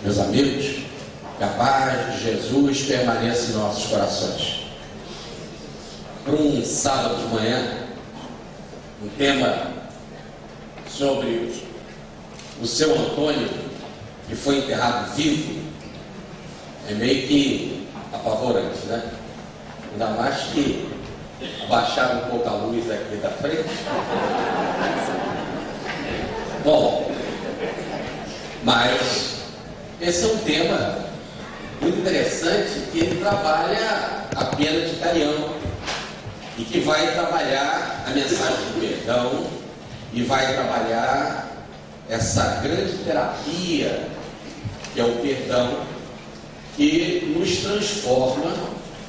Meus amigos, que a paz de Jesus permaneça em nossos corações. Para um sábado de manhã, um tema sobre o seu Antônio, que foi enterrado vivo, é meio que apavorante, né? Ainda mais que abaixaram um pouco a luz aqui da frente. Bom, mas esse é um tema muito interessante, que ele trabalha a pena de Caião e que vai trabalhar a mensagem do perdão e vai trabalhar essa grande terapia que é o perdão, que nos transforma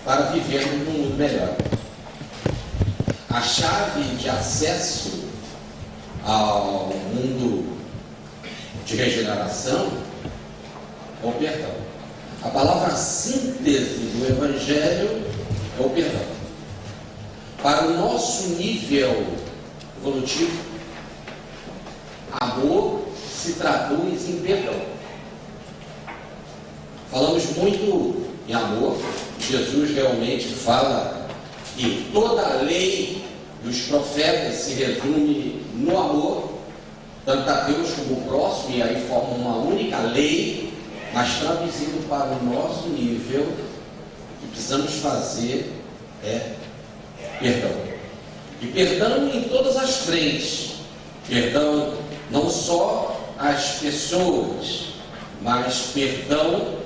para vivermos num mundo melhor. A chave de acesso ao mundo de regeneração é o perdão. A palavra síntese do Evangelho é o perdão. Para o nosso nível evolutivo, amor se traduz em perdão. Falamos muito em amor. Jesus realmente fala que toda a lei dos profetas se resume no amor, tanto a Deus como o próximo, e aí forma uma única lei. Mas traduzindo para o nosso nível, o que precisamos fazer é perdão. E perdão em todas as frentes. Perdão não só às pessoas, mas perdão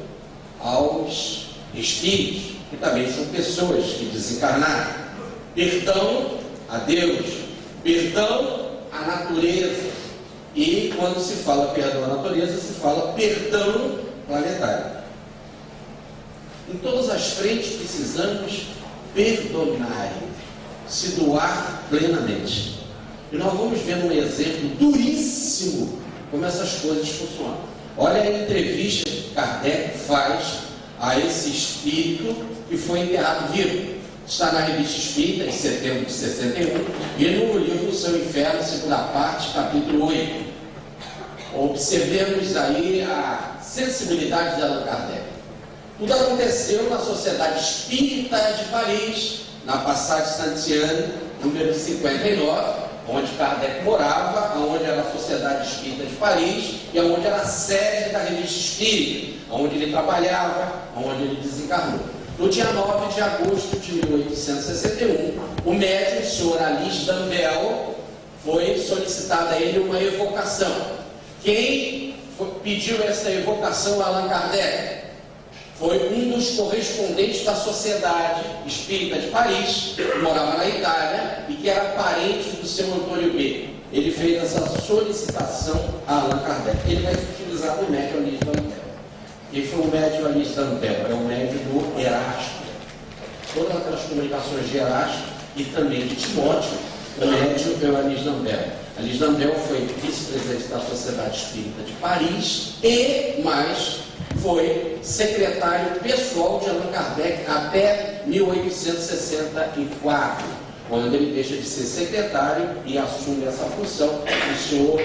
aos espíritos, que também são pessoas que desencarnaram. Perdão a Deus, perdão à natureza. E quando se fala perdão à natureza, se fala perdão planetário. Em todas as frentes precisamos perdonar, se doar plenamente. E nós vamos ver um exemplo duríssimo como essas coisas funcionam. Olha a entrevista que Kardec faz a esse espírito que foi enterrado vivo. Está na Revista Espírita, em setembro de 61, e no livro O Seu Inferno, segunda parte, capítulo 8. Observemos aí a sensibilidade de Allan Kardec. Tudo aconteceu na Sociedade Espírita de Paris, na Passage Saint-Anne, número 59, onde Kardec morava, onde era a Sociedade Espírita de Paris e onde era a sede da Revista Espírita, onde ele trabalhava, onde ele desencarnou. No dia 9 de agosto de 1861, o médium, o senhor Alice Dambel, foi solicitada a ele uma evocação. Quem pediu essa evocação a Allan Kardec foi um dos correspondentes da Sociedade Espírita de Paris, que morava na Itália e que era parente do seu Antônio B. Ele fez essa solicitação a Allan Kardec. Ele vai utilizar o médium Alice Dambel. Quem foi o médium Alice Dambel? É o médium do Erasto. Todas aquelas comunicações de Erasto e também de Timóteo, o médium é o Alice Dambel. Alice Dambel foi vice-presidente da Sociedade Espírita de Paris e mais foi secretário pessoal de Allan Kardec até 1864, quando ele deixa de ser secretário e assume essa função o senhor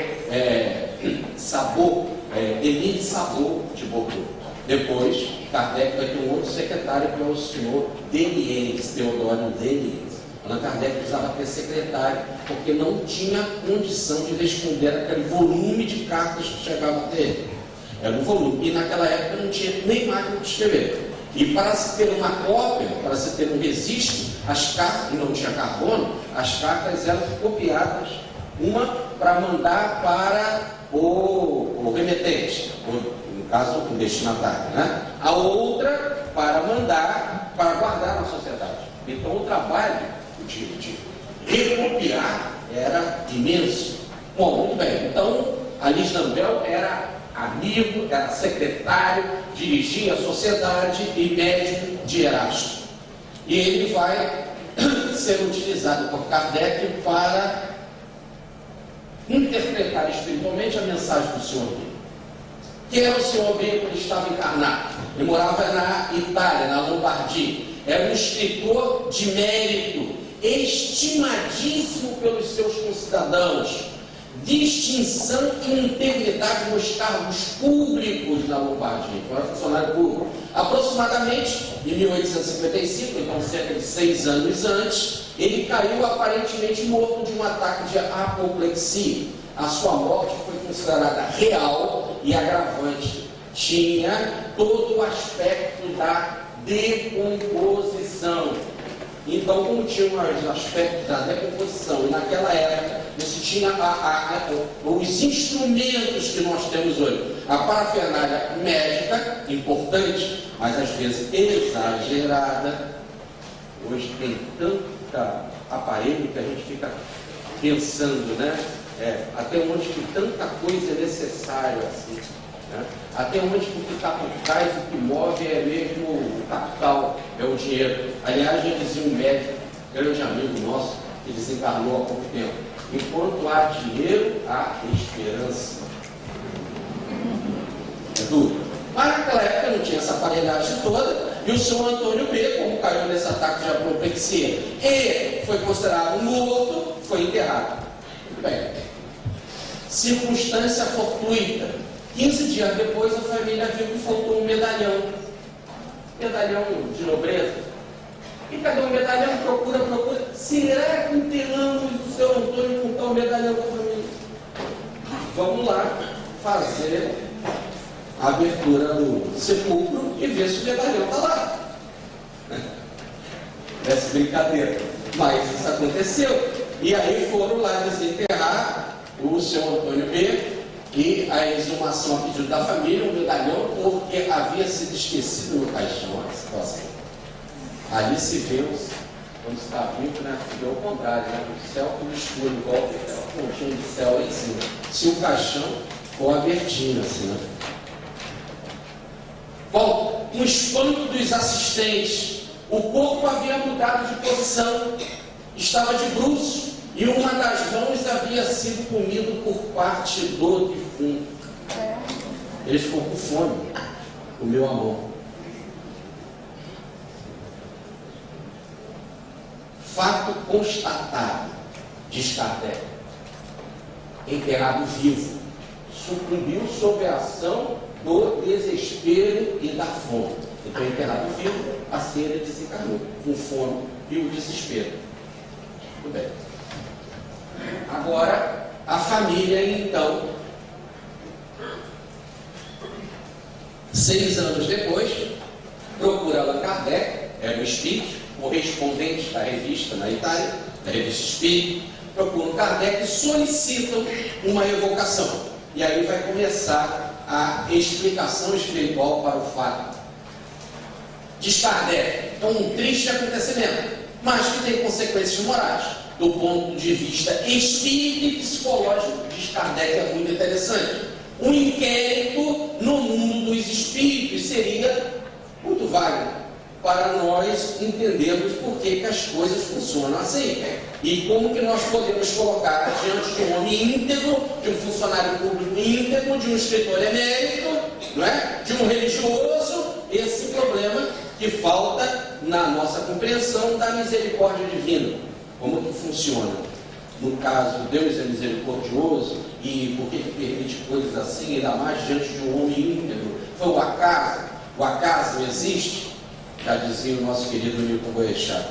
Sabot, Émile Sabot de Bordeaux. Depois, Kardec vai ter um outro secretário, que é o senhor Deliens, Teodoro Deliens. Allan Kardec precisava ter secretário, porque não tinha condição de responder aquele volume de cartas que chegavam até ele. Era um volume, e naquela época não tinha nem máquina de escrever. E para se ter uma cópia, para se ter um registro, as cartas, e não tinha carbono, as cartas eram copiadas, uma para mandar para o remetente, no caso o destinatário, né? A outra para mandar, para guardar na sociedade. Então o trabalho de recopiar era imenso. Bom, muito bem, então Alice Dambel era amigo, era secretário, dirigia a sociedade e médium de Erasto. E ele vai ser utilizado por Kardec para interpretar espiritualmente a mensagem do Senhor B. Quem era o Senhor B quando ele estava encarnado? Ele morava na Itália, na Lombardia. Era um escritor de mérito, estimadíssimo pelos seus concidadãos. distinção e integridade nos cargos públicos na Lombardia. Então, era funcionário público. Aproximadamente em 1855, então cerca de 6 anos antes, ele caiu aparentemente morto de um ataque de apoplexia. A sua morte foi considerada real e agravante. Tinha todo o aspecto da decomposição. Então, como tinha o aspecto da decomposição, e naquela época você tinha os instrumentos que nós temos hoje, a parafernália médica, importante, mas às vezes exagerada. Hoje tem tanto aparelho que a gente fica pensando, né? Até onde que tanta coisa é necessária assim, né? Até onde que o que está por trás, o que move é mesmo o capital, é o dinheiro. Aliás, já dizia um médico, grande amigo nosso, que desencarnou há pouco tempo: enquanto há dinheiro, há esperança. É duro. Mas naquela época não tinha essa aparelhagem toda, e o senhor Antônio B., como caiu nesse ataque de apoplexia e foi considerado morto, foi enterrado. Muito bem. Circunstância fortuita. 15 dias depois, a família viu que faltou um medalhão. Medalhão de nobreza. E cadê o medalhão? Procura. Será que enterramos o senhor Antônio com tal medalhão da família? Vamos lá fazer a abertura do sepulcro e ver se o medalhão está lá. Parece brincadeira, mas isso aconteceu. E aí foram lá desenterrar o senhor Antônio B., e a exumação a pedido da família, um medalhão, porque havia sido esquecido no caixão a situação. Ali se vê, quando está vivo, né? Se vê ao contrário, né? O céu que no escuro, igual aquela pontinha de céu lá em cima. Se o caixão for abertinho assim, né? Bom, um espanto dos assistentes. O corpo havia mudado de posição, estava de bruços, e uma das mãos havia sido comido por parte do defunto. Ele ficou com fome, o meu amor. Fato constatado, diz Kardec: enterrado vivo, sucumbiu sob a ação do desespero e da fome. Então, enterrado vivo, assim ele desencarnou, com fome e o desespero. Muito bem. Agora, a família, então, 6 anos depois, procura Allan Kardec, era um espírito, correspondente da revista na Itália, da revista Espírito, procuram Kardec e solicitam uma evocação. E aí vai começar a explicação espiritual para o fato. Diz Kardec: é um triste acontecimento, mas que tem consequências morais. Do ponto de vista espírita e psicológico, diz Kardec, é muito interessante. Um inquérito no mundo dos espíritos seria muito válido para nós entendermos por que as coisas funcionam assim. E como que nós podemos colocar diante de um homem íntegro, de um funcionário público íntegro, de um escritor emérito, não é? De um religioso, esse problema que falta na nossa compreensão da misericórdia divina. Como que funciona? No caso, Deus é misericordioso, e por que permite coisas assim, ainda mais diante de um homem íntegro? Foi o acaso? O acaso existe? Já dizia o nosso querido Newton Boechat: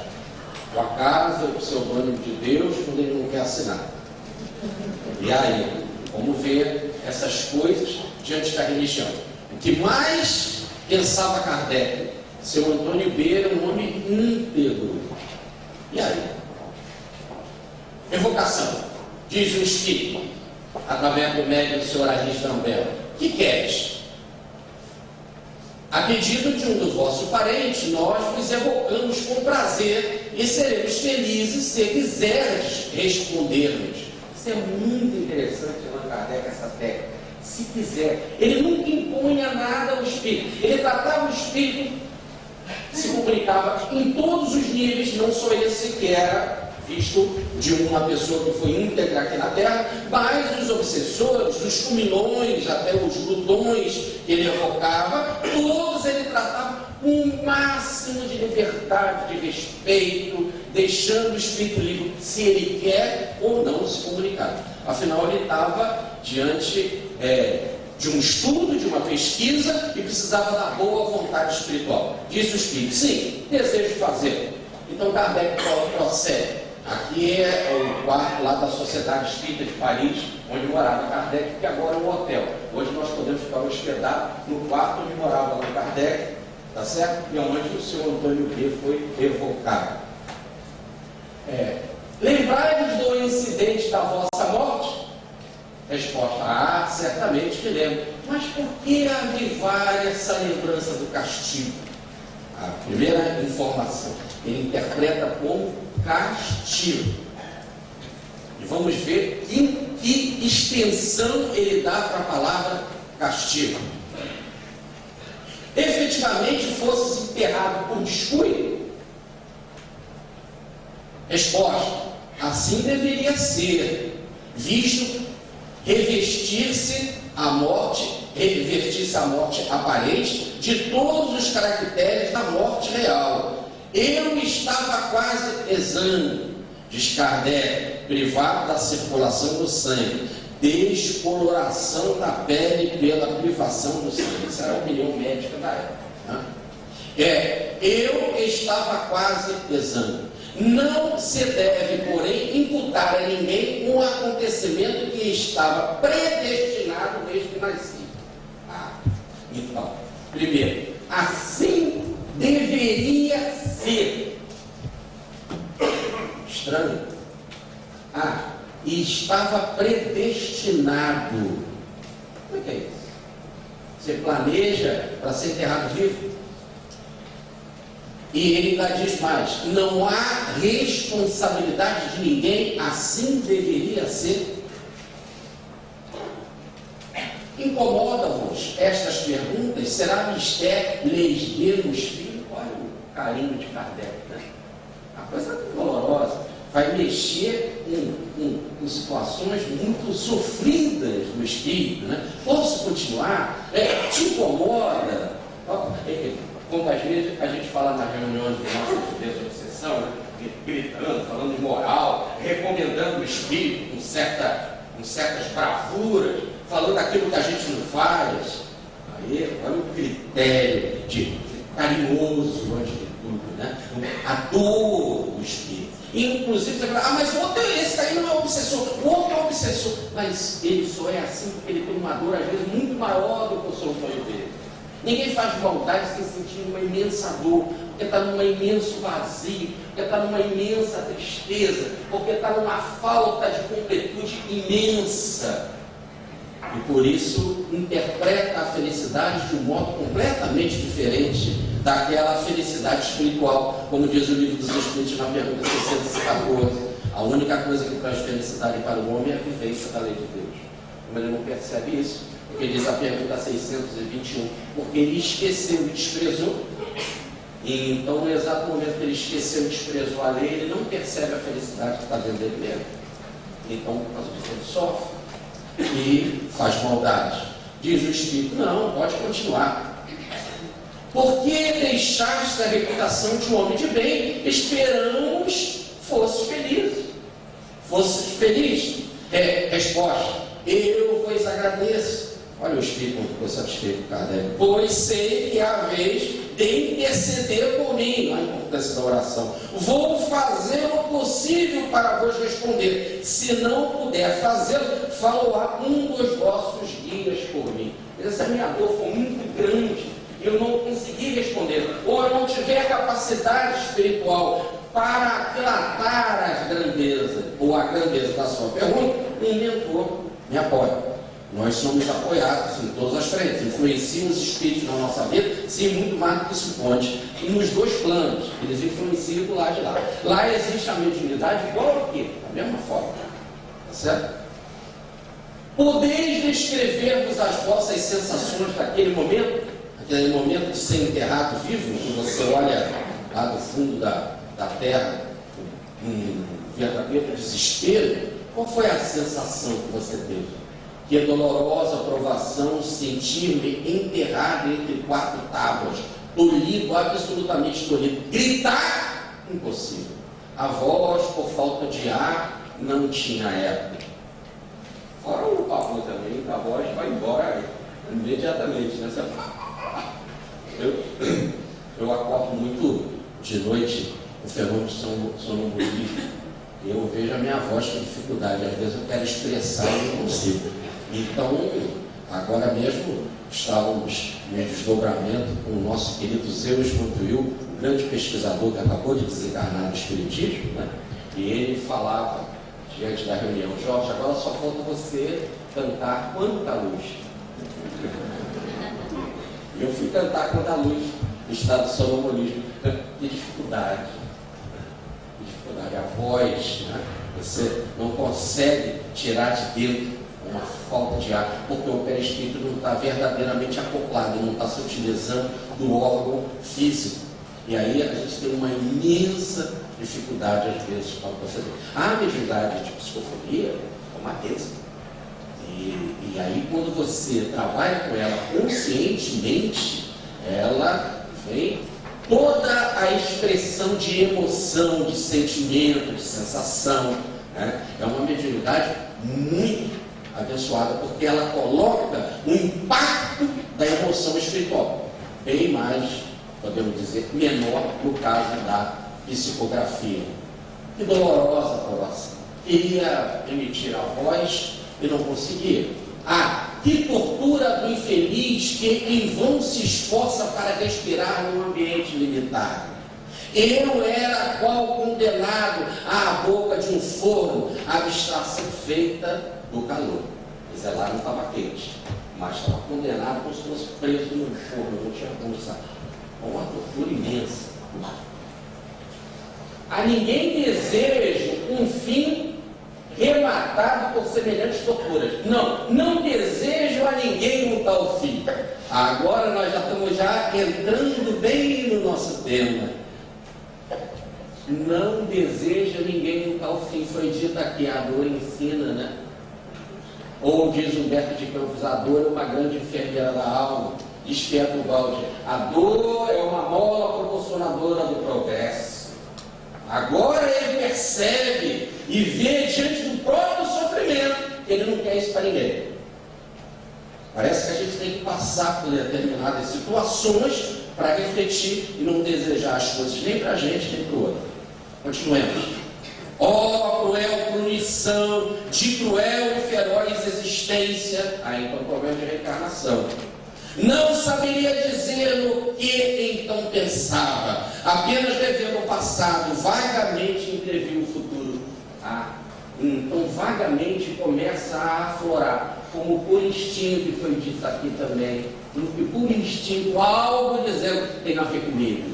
o acaso é o pseudônimo de Deus quando ele não quer assinar. E aí, vamos ver essas coisas diante da religião. O que mais pensava Kardec? Seu Antônio B. era um homem íntegro. E aí? Evocação. Diz o Espírito, através do médium do senhor Arris D'Ambel: que queres? A pedido de um dos vossos parentes, nós vos evocamos com prazer e seremos felizes se quiserdes responder-nos. Isso é muito interessante, Allan Kardec, essa técnica. Se quiser. Ele nunca impunha nada ao Espírito. Ele tratava o Espírito, se comunicava em todos os níveis, não só esse que era visto de uma pessoa que foi íntegra aqui na Terra, mas os obsessores, os comilões, até os glutões que ele evocava, todos ele tratava com o máximo de liberdade, de respeito, deixando o espírito livre se ele quer ou não se comunicar. Afinal, ele estava diante de um estudo, de uma pesquisa, e precisava da boa vontade espiritual. Disse o espírito: sim, desejo fazer. Então Kardec procede. Aqui é o quarto lá da Sociedade Espírita de Paris, onde morava Kardec, que agora é um hotel. Hoje nós podemos ficar hospedados no quarto onde morava o Kardec, tá certo? E onde o senhor Antônio B foi evocado. Lembrai-vos do incidente da vossa morte? Resposta: certamente que lembro. Mas por que avivar essa lembrança do castigo? A primeira informação, ele interpreta como castigo. E vamos ver que extensão ele dá para a palavra castigo. Efetivamente fosse enterrado por descuido? Resposta: assim deveria ser, visto revestir-se a morte aparente de todos os caracteres da morte real. Eu estava quase exame, diz Kardec, privado da circulação do sangue, descoloração da pele pela privação do sangue. Essa era a opinião médica da época, né? Eu estava quase exame. Não se deve, porém, imputar a ninguém um acontecimento que estava predestinado desde que nasci. Então, primeiro, assim deveria ser. Estranho. E estava predestinado. Como é que é isso? Você planeja para ser enterrado vivo? E ele ainda diz mais: não há responsabilidade de ninguém, assim deveria ser. Incomoda-vos estas perguntas? Será mistério lhes demos filho? Olha o carinho de Kardec, né? A coisa dolorosa. Vai mexer com situações muito sofridas do espírito, né? Posso continuar? Te incomoda? Quantas vezes a gente fala nas reuniões de nossa desobsessão, né? Gritando, falando de moral, recomendando o espírito com certas bravuras, falando aquilo que a gente não faz. Aí, olha o critério de carinhoso antes de tudo, né? A dor do espírito. Inclusive, você fala: mas esse aí não é obsessor, o outro é obsessor. Mas ele só é assim porque ele tem uma dor, às vezes, muito maior do que o seu sonho dele. Ninguém faz maldade sem sentir uma imensa dor, porque está num imenso vazio, porque está numa imensa tristeza, porque está numa falta de completude imensa. E por isso interpreta a felicidade de um modo completamente diferente daquela felicidade espiritual, como diz o Livro dos Espíritos na pergunta 614. A única coisa que traz felicidade para o homem é a vivência da lei de Deus. Como ele não percebe isso, porque diz a pergunta 621, porque ele esqueceu e desprezou. E então, no exato momento que ele esqueceu e desprezou a lei, ele não percebe a felicidade que está dentro dele mesmo. Então, por causa disso, ele sofre e faz maldade. Diz o Espírito: não, pode continuar. Por que deixaste a reputação de um homem de bem? Esperamos fosses felizes. Fosses felizes. Resposta: eu vos agradeço. Olha o Espírito como ficou satisfeito com Kardec. Pois sei que há vez de interceder por mim. Olha a importância da oração. Vou fazer o possível para vos responder. Se não puder fazê-lo, falo-á um dos vossos guias por mim. Essa minha dor foi muito grande. Eu não consegui responder. Ou eu não tiver capacidade espiritual para tratar as grandezas, ou a grandeza da sua pergunta, um mentor me apoia. Nós somos apoiados em todas as frentes, influenciam os espíritos na nossa vida, sim, muito mais do que supõe. E nos dois planos, eles influenciam do lado de lá. Lá existe a mediunidade igual aqui, da mesma forma. Tá certo? Podeis descrever-vos as vossas sensações daquele momento de ser enterrado vivo, que você olha lá do fundo da terra, um verdadeiro desespero. Qual foi a sensação que você teve? Que é dolorosa provação sentir-me enterrado entre quatro tábuas, tolhido, absolutamente tolhido. Gritar? Impossível. A voz, por falta de ar, não tinha eco. Fora o papo também, a voz vai embora imediatamente, né? Eu acordo muito de noite, o fenômeno de sonambulismo. Eu vejo a minha voz com dificuldade, às vezes eu quero expressar e não consigo. Então, agora mesmo, estávamos em desdobramento com o nosso querido Zeus Mantuil, um grande pesquisador que acabou de desencarnar no Espiritismo, né? E ele falava, diante da reunião: Jorge, agora só falta você cantar Quanta Luz. E eu fui cantar Quanta Luz, no estado de sonambulismo. Que dificuldade. A voz, né? Você não consegue tirar de dentro uma falta de ar, porque o perispírito não está verdadeiramente acoplado, não está se utilizando do órgão físico. E aí a gente tem uma imensa dificuldade, às vezes, para proceder. A mediunidade de psicofonia é uma bênção. E aí, quando você trabalha com ela conscientemente, ela vem toda a expressão de emoção, de sentimento, de sensação, né? É uma mediunidade muito abençoada, porque ela coloca o impacto da emoção espiritual, bem mais, podemos dizer, menor no caso da psicografia. Que dolorosa provação. Queria emitir a voz e não conseguia. Que tortura do infeliz que em vão se esforça para respirar num ambiente limitado. Eu era qual condenado à boca de um forno, a abstração feita do calor. Mas lá não estava quente, mas estava condenado como se fosse preso num forno, não tinha como sair. Uma tortura imensa. A ninguém desejo um fim rematado por semelhantes torturas. Não desejo a ninguém um tal fim. Agora nós já estamos entrando bem no nosso tema. Não deseja ninguém um tal fim. Foi dito aqui, a dor ensina, né? Ou diz Humberto de Campos, a dor é uma grande enfermeira da alma. Desperta o balde. A dor é uma mola proporcionadora do progresso. Agora ele percebe e vê diante do próprio sofrimento que ele não quer isso para ninguém. Parece que a gente tem que passar por determinadas situações para refletir e não desejar as coisas nem para a gente nem para o outro. Continuemos. Cruel punição de cruel e feroz existência. Então problema de reencarnação. Não saberia dizer no que então pensava, apenas revendo o passado, vagamente entreviu o futuro. Então vagamente começa a aflorar, como por instinto, e foi dito aqui também, por instinto, algo dizendo, tem a ver comigo,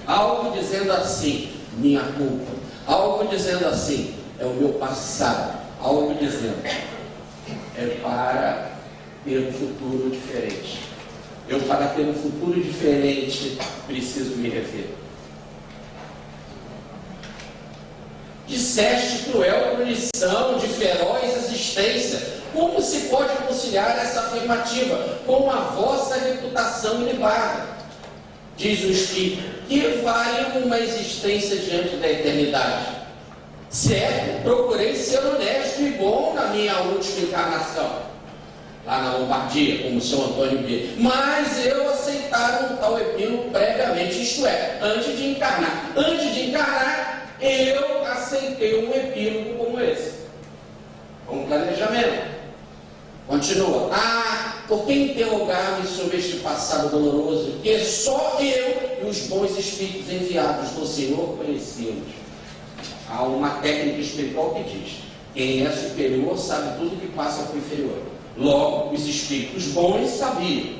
algo dizendo assim, minha culpa, algo dizendo assim, é o meu passado, algo dizendo, é para ter um futuro diferente. Eu, para ter um futuro diferente, preciso me rever. Disseste cruel punição de feroz existência. Como se pode conciliar essa afirmativa com a vossa reputação ilibada? Diz o Espírito, que vale uma existência diante da eternidade? Certo, procurei ser honesto e bom na minha última encarnação, lá na Lombardia, como o São Antônio B. Mas eu aceitara um tal epílogo previamente, isto é, antes de encarnar. Antes de encarnar, eu aceitei um epílogo como esse, com um planejamento. Continua. Por que interrogar-me sobre este passado doloroso, que só eu e os bons espíritos enviados do Senhor conhecemos? Há uma técnica espiritual que diz, quem é superior sabe tudo que passa para o inferior. Logo, os espíritos bons sabiam.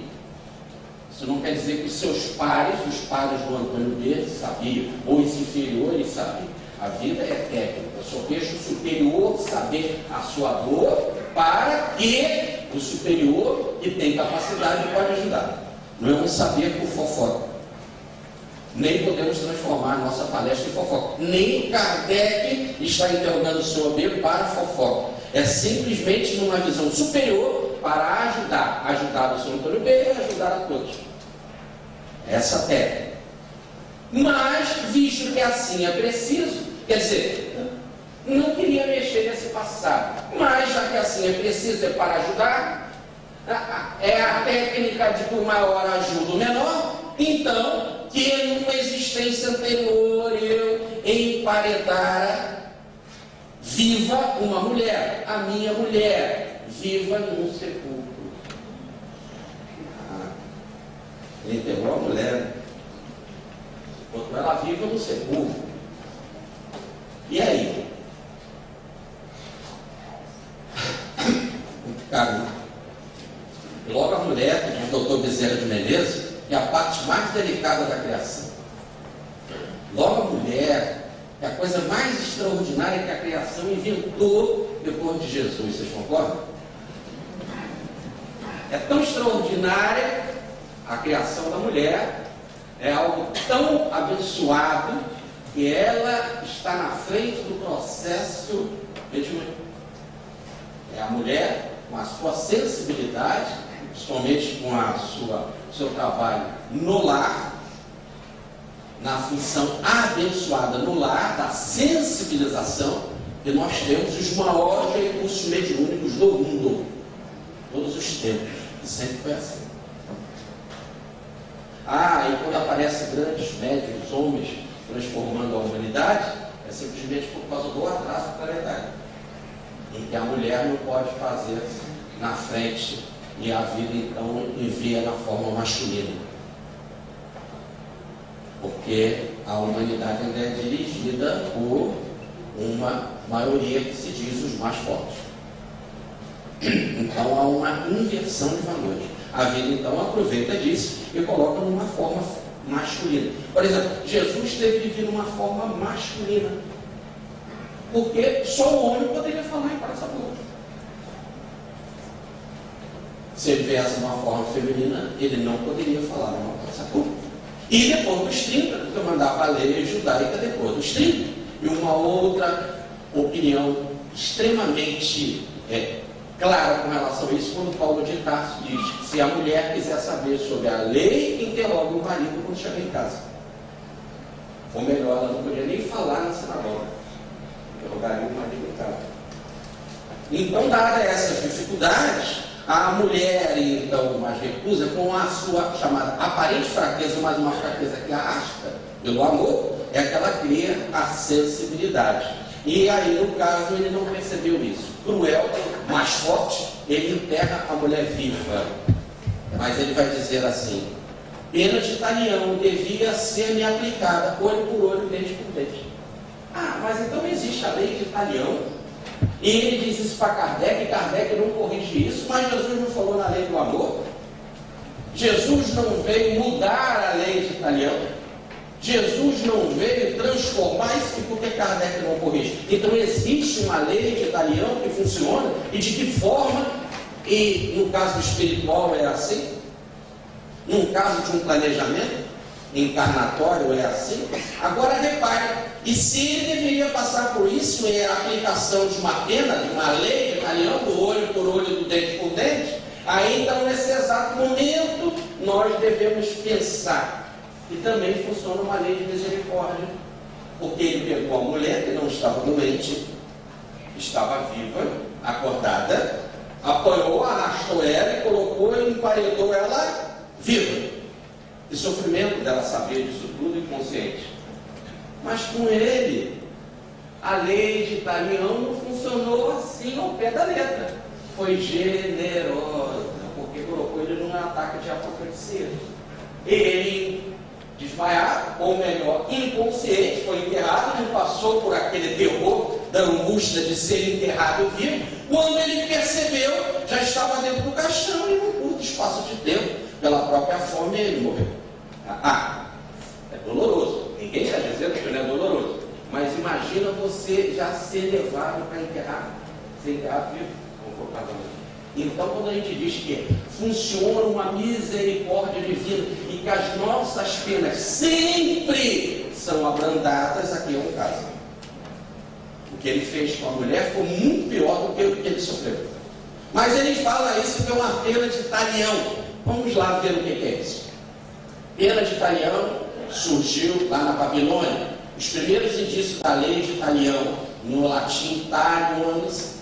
Isso não quer dizer que os seus pares, os pares do Antônio B, sabiam, ou os inferiores sabiam. A vida é técnica, só deixa o superior saber a sua dor, para que o superior, que tem capacidade, pode ajudar. Não é um saber por fofoca. Nem podemos transformar a nossa palestra em fofoca. Nem Kardec está interrogando o Sr. B para fofoca. É simplesmente numa visão superior para ajudar o Sr. Antônio B e ajudar a todos. Essa técnica. Mas, visto que assim é preciso, quer dizer, não queria mexer nesse passado, mas já que assim é preciso, é para ajudar, é a técnica de que o maior ajuda o menor, então, que em uma existência anterior eu emparedara viva uma mulher, a minha mulher, viva num sepulcro. Ele enterrou a mulher, botou ela viva no sepulcro. E aí? Complicado. E logo a mulher, diz o doutor Bezerra de Menezes, que é a parte mais delicada da criação. Logo a mulher, é a coisa mais extraordinária que a criação inventou depois de Jesus, vocês concordam? É tão extraordinária a criação da mulher, é algo tão abençoado que ela está na frente do processo mediúnico. É a mulher com a sua sensibilidade, principalmente com o seu trabalho no lar, na função abençoada no lar, da sensibilização, que nós temos os maiores recursos mediúnicos do mundo, todos os tempos, e sempre foi assim. E quando aparecem grandes médiuns, homens, transformando a humanidade, é simplesmente por causa do atraso planetário, em que a mulher não pode fazer na frente e a vida então envia na forma masculina, porque a humanidade ainda é dirigida por uma maioria que se diz os mais fortes. Então há uma inversão de valores. A vida então aproveita disso e coloca numa forma masculina. Por exemplo, Jesus teve que vir numa forma masculina, porque só o homem poderia falar em praça pública. Se ele viesse de uma forma feminina, ele não poderia falar em uma praça pública. E depois dos 30, porque eu mandava a lei judaica depois dos 30. E uma outra opinião extremamente clara com relação a isso, quando Paulo de Tarso diz que se a mulher quiser saber sobre a lei, interrogue o marido quando chegar em casa. Ou melhor, ela não podia nem falar na sinagoga, interrogaria o marido em casa. Então, dadas essas dificuldades, a mulher então mais recusa com a sua chamada aparente fraqueza, mas uma fraqueza que arrasta pelo amor, é que ela cria a sensibilidade. E aí, no caso, ele não percebeu isso. Cruel, mais forte, ele enterra a mulher viva. Mas ele vai dizer assim: pena de talião devia ser-me aplicada, olho por olho, dente por dente. Mas então existe a lei de talião. E ele diz isso para Kardec, e Kardec não corrige isso, mas Jesus não falou na lei do amor. Jesus não veio mudar a lei de talião. Jesus não veio transformar isso, porque Kardec não corrige. Então existe uma lei de talião que funciona, e de que forma, e no caso espiritual é assim, no caso de um planejamento encarnatório é assim. Agora repare, e se ele deveria passar por isso, é a aplicação de uma pena, de uma lei de talião, do olho por olho, do dente por dente, aí então nesse exato momento nós devemos pensar que também funciona uma lei de misericórdia, porque ele pegou a mulher que não estava doente, estava viva, acordada, apanhou, arrastou ela e colocou e emparedou ela viva. E sofrimento dela saber disso tudo inconsciente. Mas com ele, a lei de talião não funcionou assim ao pé da letra. Foi generosa, porque colocou ele num ataque de apoplegia. Ele desmaiado, ou melhor, inconsciente, foi enterrado, não passou por aquele terror da angústia de ser enterrado vivo. Quando ele percebeu, já estava dentro do caixão e num curto espaço de tempo, pela própria fome, ele morreu. É doloroso. Ninguém está dizendo que não é doloroso. Mas imagina você já ser levado para enterrar, ser enterrado vivo, confortavelmente. Então, quando a gente diz que funciona uma misericórdia divina e que as nossas penas sempre são abrandadas, aqui é um caso. O que ele fez com a mulher foi muito pior do que o que ele sofreu. Mas ele fala isso que é uma pena de talião. Vamos lá ver o que é isso. Pena de talião surgiu lá na Babilônia. Os primeiros indícios da lei de Talião, no latim talionis,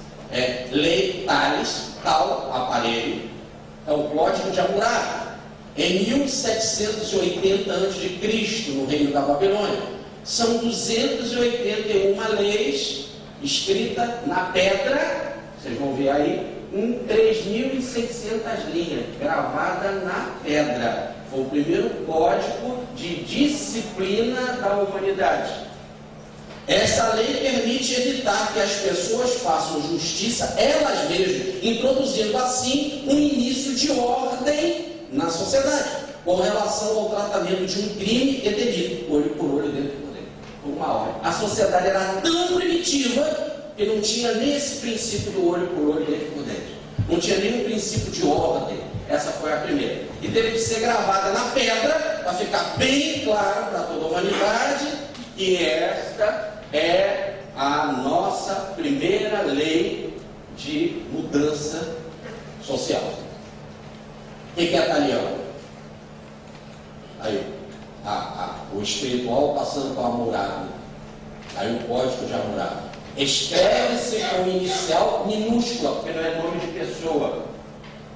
lei talis, tal aparelho, é o Código de Hammurabi. Em 1780 a.C., no reino da Babilônia, são 281 leis escritas na pedra, vocês vão ver aí, em 3.600 linhas, gravada na pedra. Foi o primeiro código de disciplina da humanidade. Essa lei permite evitar que as pessoas façam justiça elas mesmas, introduzindo assim um início de ordem na sociedade, com relação ao tratamento de um crime e delito, olho por olho, dentro por dentro, por uma ordem. A sociedade era tão primitiva que não tinha nem esse princípio do olho por olho, dentro por dentro. Não tinha nenhum princípio de ordem. Essa foi a primeira. E teve que ser gravada na pedra, para ficar bem claro para toda a humanidade, que esta é a nossa primeira lei de mudança social. O que é Talião? Aí, o espiritual passando para Hammurabi. Aí o código de Hammurabi. Escreve-se com inicial minúscula, porque não é nome de pessoa.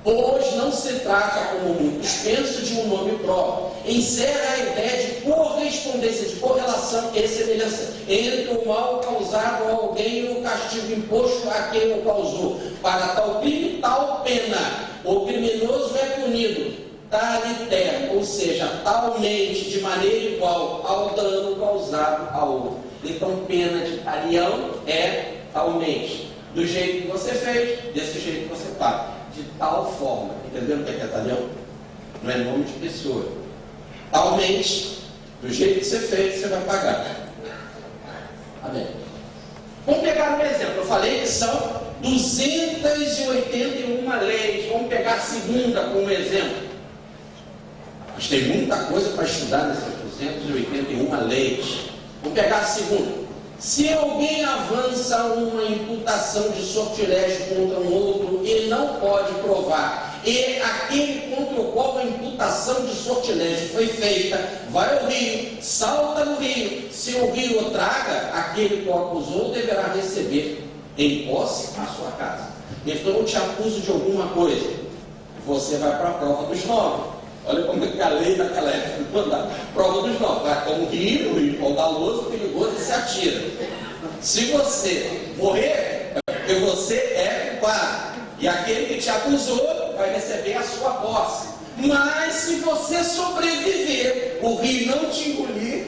Hoje não se trata, como muitos pensam, de um nome próprio. Encerra a ideia de correspondência, de correlação e semelhança entre o mal causado a alguém e o castigo imposto a quem o causou. Para tal crime, tal pena. O criminoso é punido taliter, ou seja, talmente, de maneira igual ao dano causado ao outro. Então, pena de talião é talmente. Do jeito que você fez, desse jeito que você paga. De tal forma. Entendeu o que é talião? Não é nome de pessoa. Talmente, do jeito que você fez, você vai pagar. Amém. Vamos pegar um exemplo. Eu falei que são 281 leis. Vamos pegar a segunda como exemplo. Mas tem muita coisa para estudar nessas 281 leis. Vamos pegar a segunda. Se alguém avança uma imputação de sortilégio contra um outro e não pode provar, e aquele contra o qual a imputação de sortilégio foi feita, vai ao rio, salta no rio. Se o rio o traga, aquele que o acusou deverá receber em posse a sua casa. Então eu te acuso de alguma coisa, você vai para a prova dos 9. Olha como é que a lei daquela época mandava. Prova dos 9. Vai como um rio caudaloso, perigoso e se atira. Se você morrer, é porque você é culpado. E aquele que te acusou vai receber a sua posse. Mas se você sobreviver, o rio não te engolir.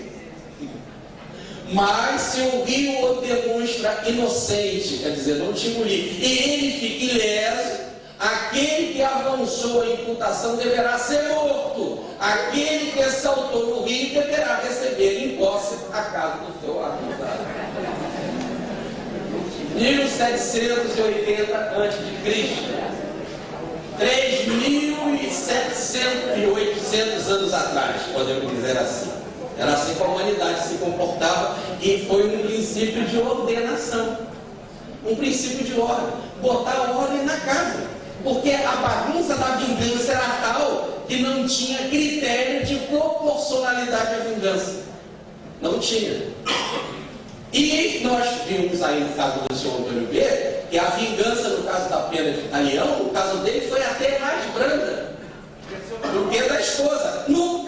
Mas se o rio o demonstra inocente, quer dizer, não te engolir, e ele fica ileso, aquele que avançou a imputação deverá ser morto. Aquele que saltou no rio deverá receber em posse a casa do seu acusado. 1780 a.C. 3.700 anos atrás, podemos dizer assim. Era assim que a humanidade se comportava e foi um princípio de ordenação. Um princípio de ordem. Botar ordem na casa. Porque a bagunça da vingança era tal que não tinha critério de proporcionalidade à vingança. Não tinha. E nós vimos aí no caso do senhor Antônio B, que a vingança no caso da pena de Talião, o caso dele foi até mais branda do que a da esposa. No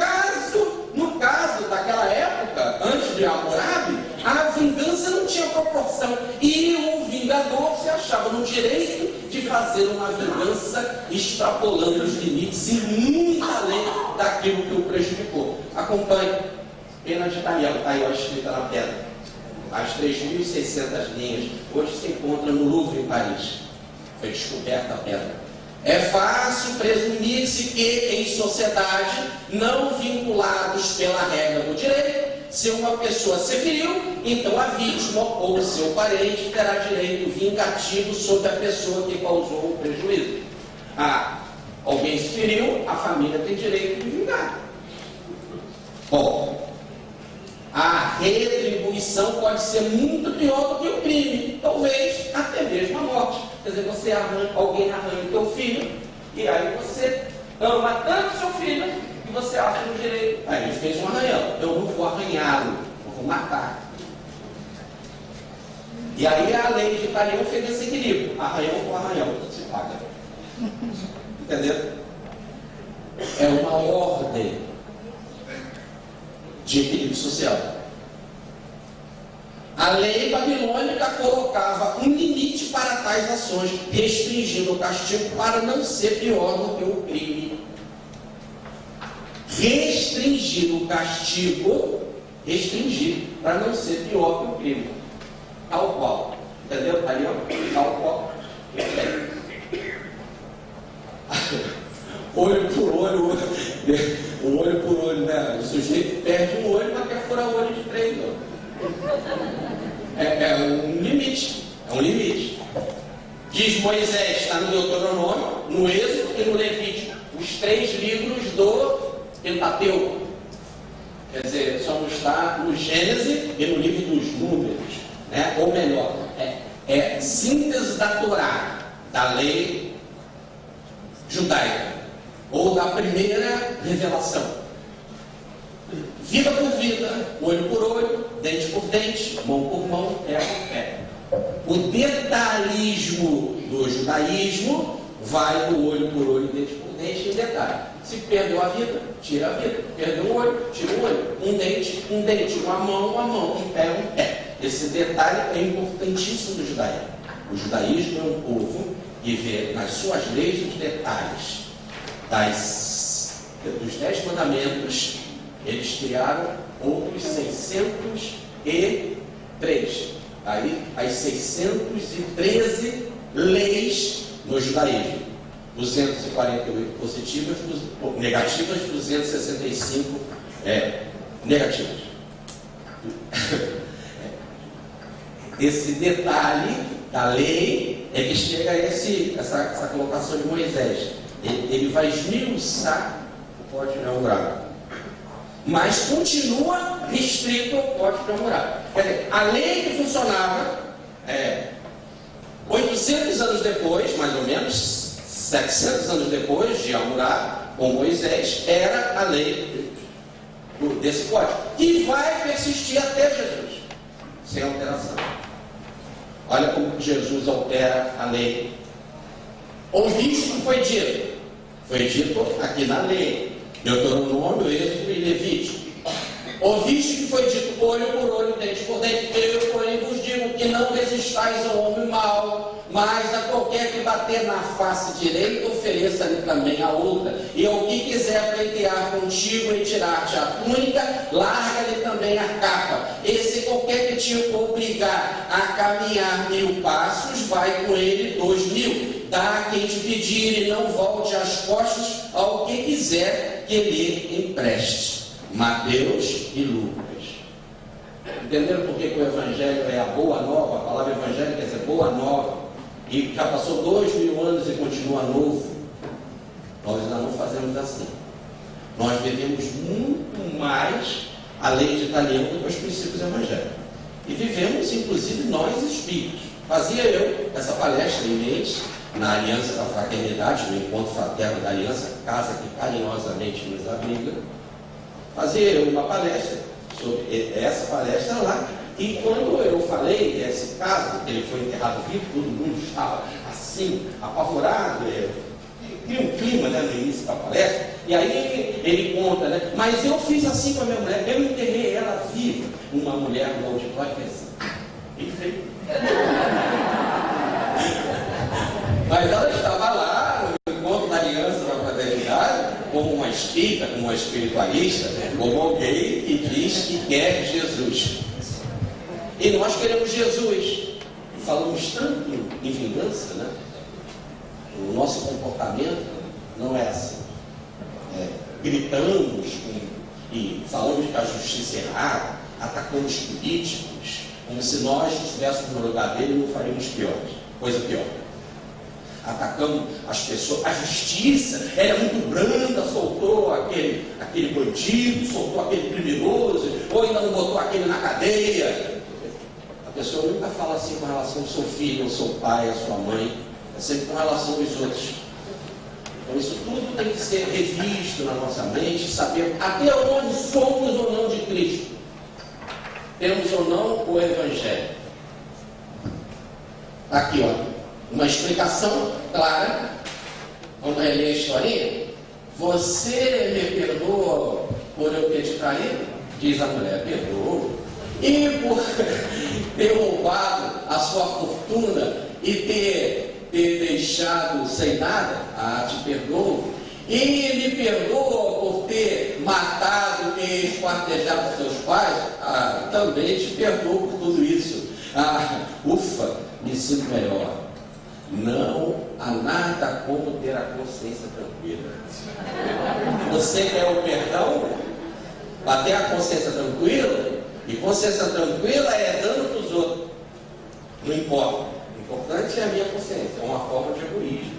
caso daquela época, antes de Hammurabi, a vingança não tinha proporção. E o vingador se achava no direito de fazer uma vingança extrapolando os limites e muito além daquilo que o prejudicou. Acompanhe. Pena de Talião, está aí escrita na pedra. As 3.600 linhas. Hoje se encontra no Louvre, em Paris. Foi descoberta a pedra. É fácil presumir-se que em sociedade não vinculados pela regra do direito, se uma pessoa se feriu, então a vítima ou seu parente terá direito vingativo sobre a pessoa que causou o prejuízo. Alguém se feriu, a família tem direito de vingar. Bom, a retribuição pode ser muito pior do que o crime, talvez até mesmo a morte. Quer dizer, alguém arranha o teu filho, e aí você ama tanto seu filho, que que você acha no direito. Aí ele fez um arranhão. Eu não vou arranhá-lo, eu vou matar. E aí a lei de Italião fez esse equilíbrio. Arranhão com arranhão, se paga. Entendeu? É uma ordem de equilíbrio social. A lei babilônica colocava um limite para tais ações, restringindo o castigo para não ser pior do que o crime. Restringir o castigo, para não ser pior que o crime. Tal qual. Entendeu? Ali, ó, tal qual. Olho por olho, o olho por olho, né? O sujeito perde um olho, mas quer furar o olho de três, ó. É um limite. É um limite. Diz Moisés, está no Deuteronômio, no Êxodo e no Levítico, os 3 livros do Pentateuco. Quer dizer, só não está no Gênesis e no livro dos Números, né? Ou melhor, é síntese da Torá, da lei judaica, ou da primeira revelação. Vida por vida, olho por olho, dente por dente, mão por mão, pé por pé. O detalhismo do judaísmo vai do olho por olho, dente por dente, em detalhe. Se perdeu a vida, tira a vida. Perdeu um olho, tira o olho. Um dente, uma mão, um pé. Esse detalhe é importantíssimo do judaísmo. O judaísmo é um povo que vê nas suas leis os detalhes dos 10 mandamentos. Eles criaram outros 603. Aí, as 613 leis no judaísmo. 248 positivas, negativas, 265 negativas. Esse detalhe da lei é que chega a essa colocação de Moisés. Ele vai esmiuçar o Código Inaugural, mas continua restrito ao Código Inaugural. Quer dizer, a lei que funcionava 800 anos depois, mais ou menos 700 anos depois de Hammurabi, com Moisés, era a lei desse código, que vai persistir até Jesus, sem alteração. Olha como Jesus altera a lei. Ouviste o que foi dito? Foi dito aqui na lei, Deuteronômio, Êxodo e Levítico. Ouviste o que foi dito, olho por olho, dente por dente. Eu, porém, vos digo que não resistais ao homem mau, mas a qualquer que bater na face direita, ofereça-lhe também a outra. E ao que quiser pleitear contigo e tirar-te a túnica, larga-lhe também a capa. E se qualquer que te obrigar a caminhar 1000 passos, vai com ele 2000. Dá a quem te pedir e não volte as costas ao que quiser que lhe empreste. Mateus e Lucas. Entenderam por que o Evangelho é a boa nova? A palavra Evangelho quer dizer boa nova. E já passou 2000 anos e continua novo. Nós ainda não fazemos assim. Nós vivemos muito mais a lei de Italião do que os princípios evangélicos. E vivemos, inclusive, nós espíritos. Fazia eu essa palestra em mente, na Aliança da Fraternidade, no Encontro Fraterno da Aliança, casa que carinhosamente nos abriga. Fazia eu uma palestra sobre essa palestra lá, e quando eu falei desse caso, que ele foi enterrado vivo, todo mundo estava assim, apavorado, cria um clima, né, no início da palestra, e aí ele conta, né, mas eu fiz assim com a minha mulher, eu enterrei ela viva. Uma mulher do auditório fez assim, perfeito. Mas ela estava lá no encontro da Aliança da Fraternidade, como uma espírita, como uma espiritualista, como alguém que diz que quer Jesus. E nós queremos Jesus. E falamos tanto em vingança, né? O nosso comportamento não é assim. Gritamos e falamos que a justiça é errada, atacamos políticos, como se nós estivéssemos no lugar dele e não faríamos coisa pior. Atacamos as pessoas, a justiça era muito branda, soltou aquele bandido, soltou aquele criminoso, ou ainda não botou aquele na cadeia. A pessoa nunca fala assim com relação ao seu filho, ao seu pai, à sua mãe, é sempre com relação aos outros. Então isso tudo tem que ser revisto na nossa mente, saber até onde somos ou não de Cristo. Temos ou não o Evangelho. Aqui, ó, uma explicação clara. Vamos reler a historinha? Você me perdoa por eu ter te traído? Diz a mulher, perdoou. E por ter roubado a sua fortuna e ter deixado sem nada? Ah, te perdoo. E me perdoa por ter matado e esquartejado seus pais? Ah, também te perdoo por tudo isso. Ah, ufa, me sinto melhor. Não há nada como ter a consciência tranquila. Você quer o perdão? Para ter a consciência tranquila? E consciência tranquila é dando para os outros. Não importa. O importante é a minha consciência. É uma forma de egoísmo.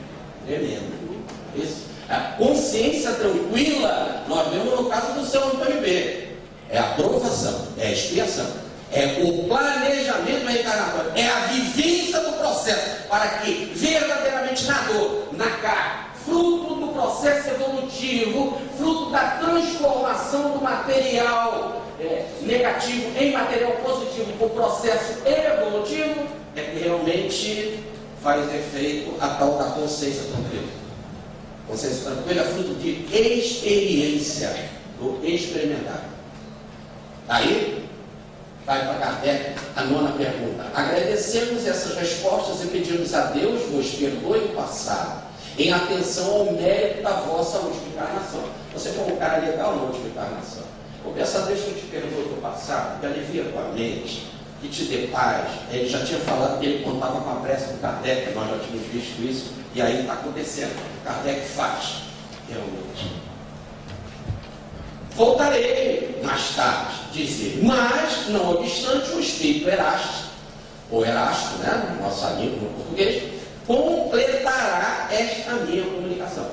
Tremendo. Isso. A consciência tranquila, nós vemos no caso do seu Antônio B. É a aprovação, é a expiação, é o planejamento reencarnatório, é a vivência do processo, para que verdadeiramente na dor, na carne, fruto do processo evolutivo, fruto da transformação do material negativo em material positivo, o processo evolutivo, é que realmente faz efeito a tal da consciência tranquila. Consciência tranquila é fruto de experiência, do experimentar. Aí, vai para Kardec a nona pergunta. Agradecemos essas respostas e pedimos a Deus vos perdoe o passado, em atenção ao mérito da vossa última encarnação. Você foi um cara legal na última encarnação. Eu peço a Deus que te perdoe o teu passado, que alivie a tua mente, que te dê paz. Ele já tinha falado que ele contava com a prece do Kardec, nós já tínhamos visto isso, e aí está acontecendo. Kardec faz, realmente. Voltarei mais tarde, diz ele, mas, não obstante, o espírito Erasto, ou Erasto, né, nossa língua no português, completará esta minha comunicação.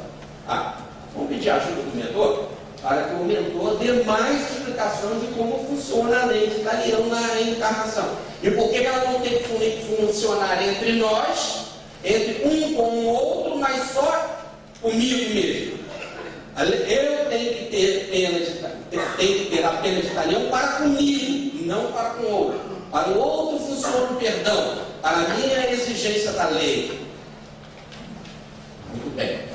Vamos pedir ajuda do mentor, para que o mentor dê mais explicação de como funciona a lei de Italião na encarnação. E por que ela não tem que funcionar entre nós, entre um com o outro, mas só comigo mesmo. Eu tenho que ter a pena de Italião para comigo, não para com o outro. Para o outro funciona o perdão, para a minha exigência da lei. Muito bem.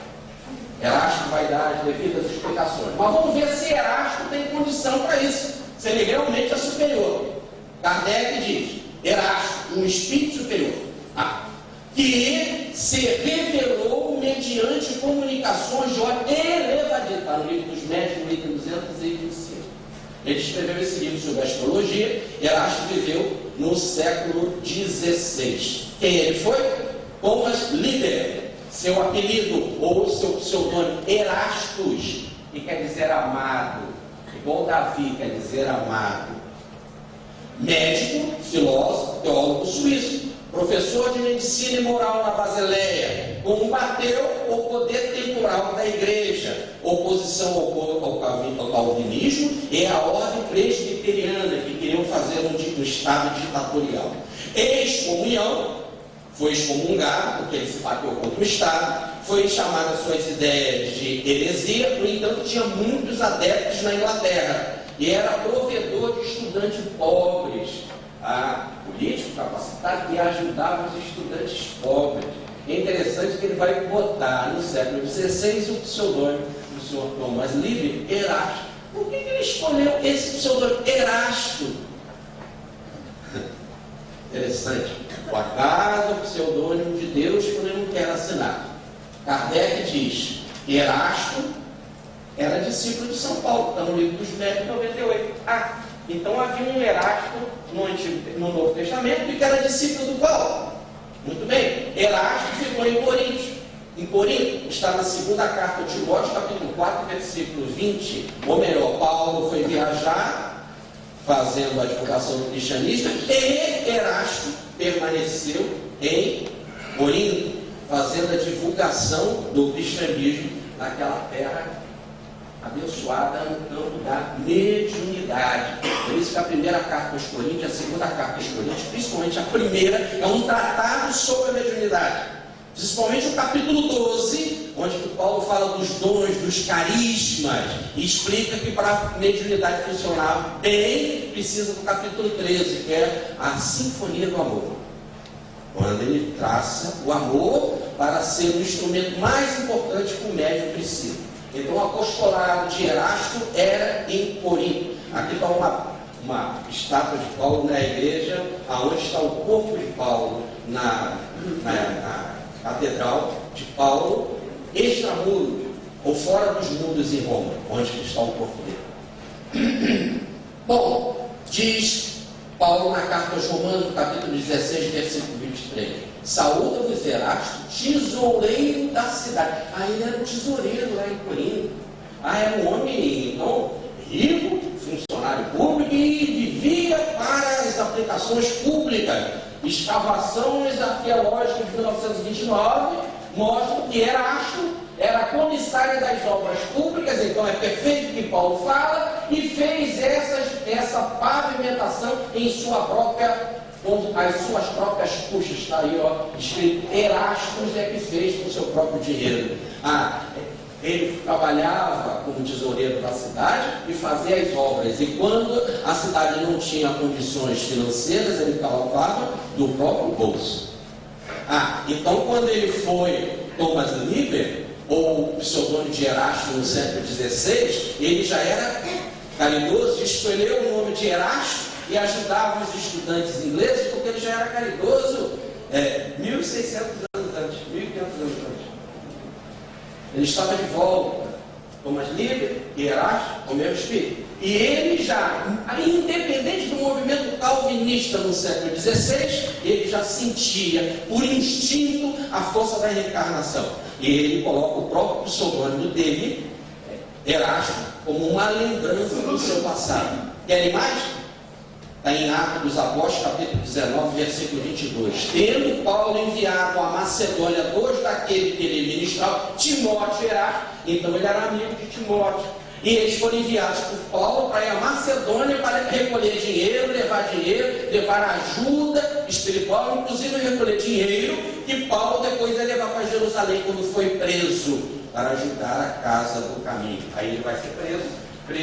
Erasto vai dar as devidas explicações. Mas vamos ver se Erasto tem condição para isso. Se ele realmente é superior. Kardec diz, Erasto, um espírito superior, que se revelou mediante comunicações de ordem elevadíssima. Está no livro dos médios, no item 225. Ele escreveu esse livro sobre astrologia. Erasto viveu no século XVI. Quem ele foi? Thomas Liber. Seu apelido ou seu pseudônimo, Erastus, que quer dizer amado, igual Davi quer dizer amado. Médico, filósofo, teólogo suíço, professor de medicina e moral na Basileia, combateu o poder temporal da igreja, oposição ao calvinismo e à ordem presbiteriana, que queriam fazer um estado ditatorial. Excomunhão, foi excomungado, porque ele se bateu contra o Estado, foi chamado as suas ideias de heresia, no entanto tinha muitos adeptos na Inglaterra, e era provedor de estudantes pobres, político capacitado, que ajudava os estudantes pobres. É interessante que ele vai botar no século XVI o pseudônimo do senhor Thomas Liber, Erasto. Por que ele escolheu esse pseudônimo, Erasto? Interessante. O acaso é o pseudônimo de Deus quando ele não quer assinar. Kardec diz que Erasto era discípulo de São Paulo, está no livro dos médios 98. Então havia um Erasto no Novo Testamento e que era discípulo do Paulo. Muito bem. Erasto ficou em Corinto. Em Corinto, está na segunda carta de Timóteo, capítulo 4, versículo 20. Ou melhor, Paulo foi viajar fazendo a divulgação do cristianismo, e Erasto permaneceu em Corinto, fazendo a divulgação do cristianismo naquela terra abençoada no campo da mediunidade. Por isso que a primeira carta aos Coríntios, a segunda carta aos Coríntios, principalmente a primeira, é um tratado sobre a mediunidade. Principalmente o capítulo 12, onde o Paulo fala dos dons, dos carismas, e explica que para a mediunidade funcionar bem, precisa do capítulo 13, que é a sinfonia do amor. Quando ele traça o amor para ser o instrumento mais importante que o médium precisa. Então o apostolado de Erasto era em Corinto. Aqui está uma estátua de Paulo na igreja, aonde está o corpo de Paulo na Catedral de Paulo, extramuro, ou fora dos muros em Roma, onde está o corpo dele. Bom, diz Paulo na carta aos Romanos, capítulo 16, versículo 23: saúda-vos Erasto, tesoureiro da cidade. Ele era um tesoureiro lá em Corinto. Era um homem, então, rico, funcionário público, e vivia para as aplicações públicas. Escavações arqueológicas de 1929 mostram que Erasto era comissário das obras públicas, então é perfeito o que Paulo fala, e fez essa pavimentação em sua própria, com as suas próprias custas. Está aí, escrito Erastos é que fez com o seu próprio dinheiro. Ele trabalhava como tesoureiro da cidade e fazia as obras. E quando a cidade não tinha condições financeiras, ele colocava do próprio bolso. Então quando ele foi Thomas Liber, ou o pseudônimo de Erasto no século XVI, ele já era caridoso, escolheu o nome de Erasto e ajudava os estudantes ingleses, porque ele já era caridoso 1.600 anos antes, 1.500 anos antes. Ele estava de volta, Thomas Liber e Erasto, com o mesmo espírito. E ele já, independente do movimento calvinista no século XVI, ele já sentia, por instinto, a força da reencarnação. E ele coloca o próprio pseudônimo dele, Erasto, como uma lembrança do seu passado. Querem mais? Está em Atos dos Apóstolos, capítulo 19, versículo 22. Tendo Paulo enviado a Macedônia dois daquele que ele ministrava, Timóteo e Erasto. Então ele era amigo de Timóteo. E eles foram enviados por Paulo para ir à Macedônia para recolher dinheiro, levar ajuda espiritual, inclusive recolher dinheiro que Paulo depois ia levar para Jerusalém quando foi preso, para ajudar a casa do caminho. Aí ele vai ser preso,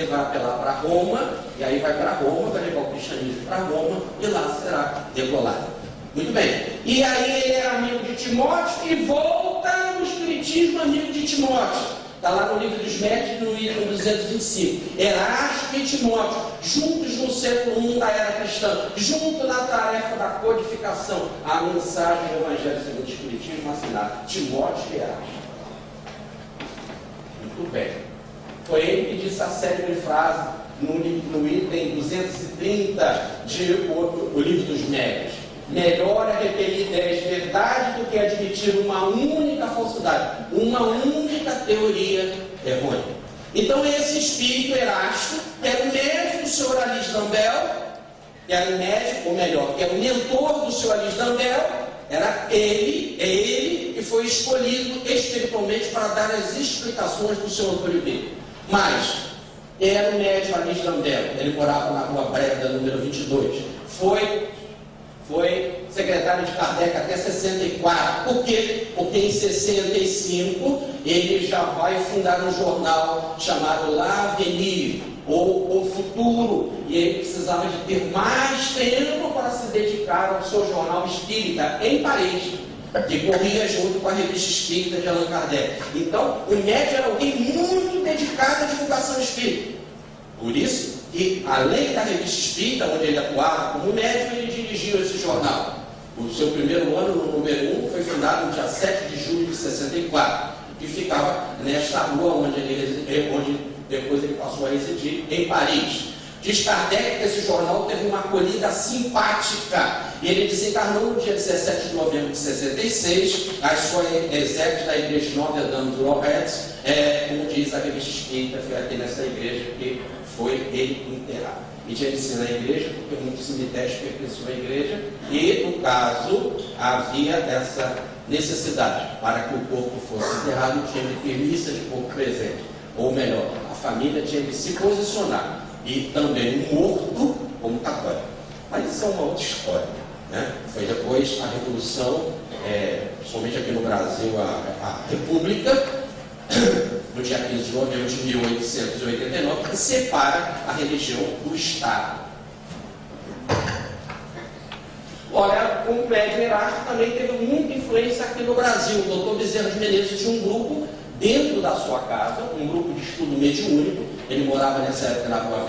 vai apelar para Roma, e aí vai para Roma, vai levar o cristianismo para Roma, e lá será degolado. Muito bem. E aí ele era amigo de Timóteo e volta no espiritismo amigo de Timóteo. Está lá no livro dos Médicos, no item 225. Erasto e Timóteo, juntos no século I da era cristã, junto na tarefa da codificação, a mensagem do Evangelho segundo o Espiritismo assinada. Timóteo e Erasto. Muito bem. Foi ele que disse a célebre frase no item 230 o livro dos Médios: melhor é repelir 10 verdades do que admitir uma única falsidade, uma única teoria errônea. Então esse espírito Erasto, que era o médico do senhor Alice Lambel, que era o médico, ou melhor, que era o mentor do senhor Alice Lambel, ele que foi escolhido espiritualmente para dar as explicações do senhor Antônio Pedro. Mas era o médico Alice Lambel, ele morava na rua Breda, número 22. Foi secretário de Kardec até 64. Por quê? Porque em 65 ele já vai fundar um jornal chamado L'Avenir, ou O Futuro, e ele precisava de ter mais tempo para se dedicar ao seu jornal espírita em Paris, que corria junto com a revista espírita de Allan Kardec. Então, o médium era alguém muito dedicado à divulgação espírita. Por isso que, além da revista espírita, onde ele atuava como médico, ele dirigiu esse jornal. O seu primeiro ano, no número 1, foi fundado no dia 7 de julho de 64, e ficava nesta rua onde depois ele passou a residir, em Paris. Diz Kardec que esse jornal teve uma acolhida simpática, e ele desencarnou no dia 17 de novembro de 66, as suas exéquias da igreja de Notre Dame de Lourdes, como diz a revista espírita, foi aqui nessa igreja que foi ele enterrado. E tinha de ser na igreja, porque muitos cemitérios pertenciam à igreja, e no caso havia essa necessidade, para que o corpo fosse enterrado, tinha de ter missa de corpo presente, ou melhor, a família tinha de se posicionar, e também o morto como católico. Mas isso é uma outra história, né? Foi depois a Revolução somente aqui no Brasil, a República, no dia 15 de novembro de 1889, que separa a religião do Estado. Olha, o médium Erasto também teve muita influência aqui no Brasil. O doutor Bezerra de Menezes tinha um grupo dentro da sua casa, um grupo de estudo mediúnico. Ele morava nessa época na Rua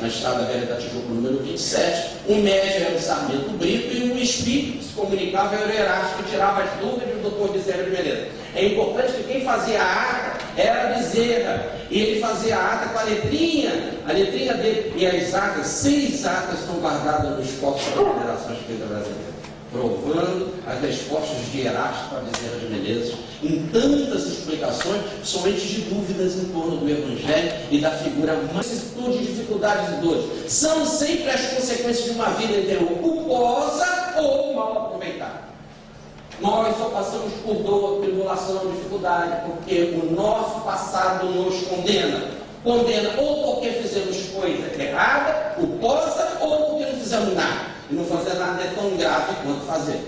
na Estrada Velha da Tijuca, número 27. Um médium era o Sarmento Brito e um espírito que se comunicava era o Erasto, que tirava as dúvidas do doutor Bezerra de Menezes. É importante que quem fazia a ata era Bezerra, e ele fazia a ata com a letrinha dele, e as atas, 6 atas estão guardadas no esforço da Federação Espírita Brasileira, provando as respostas de Erasto para Bezerra de Menezes, em tantas explicações, somente de dúvidas em torno do Evangelho e da figura mais de dificuldades e dores. São sempre as consequências de uma vida interior culposa ou mal aproveitada. Nós só passamos por dor, tribulação, dificuldade, porque o nosso passado nos condena. Condena ou porque fizemos coisa errada, culposa, ou porque não fizemos nada. E não fazer nada é tão grave quanto fazer.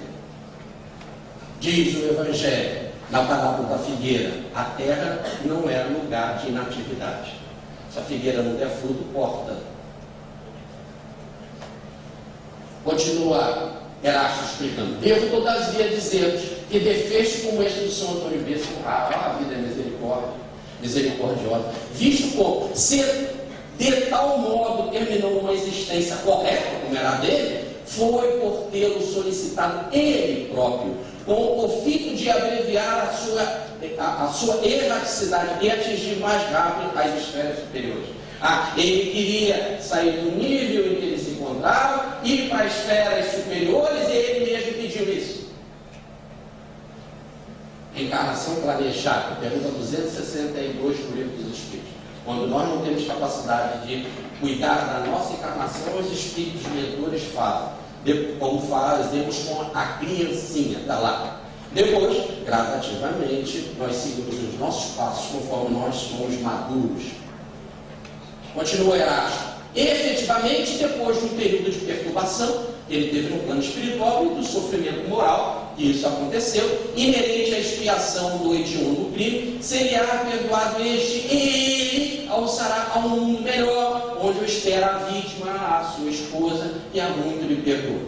Diz o Evangelho, na parábola da figueira, a terra não é lugar de inatividade. Se a figueira não der fruto, corta. Continua Erasto explicando: devo todavia dizer que defeitos como este do São Antônio Bessa, a vida é misericordiosa, visto como ser de tal modo terminou uma existência correta, como era a dele, foi por tê-lo solicitado ele próprio, com o fito de abreviar a sua erraticidade e atingir mais rápido as esferas superiores. Ele queria sair do nível em que ele se encontrava, ir para as esferas superiores, e ele mesmo pediu isso. Reencarnação planejada, pergunta 262 do Livro dos Espíritos. Quando nós não temos capacidade de cuidar da nossa encarnação, os espíritos mentores fazem, como fazemos com a criancinha, está lá. Depois, gradativamente, nós seguimos os nossos passos conforme nós somos maduros. Continua Erasto. Efetivamente, depois de um período de perturbação, ele teve no plano espiritual e do sofrimento moral, que isso aconteceu, inerente à expiação do hediondo crime, seria perdoado este, e ele alçará a um mundo melhor, onde o espera a vítima, a sua esposa, que há muito lhe perdoou,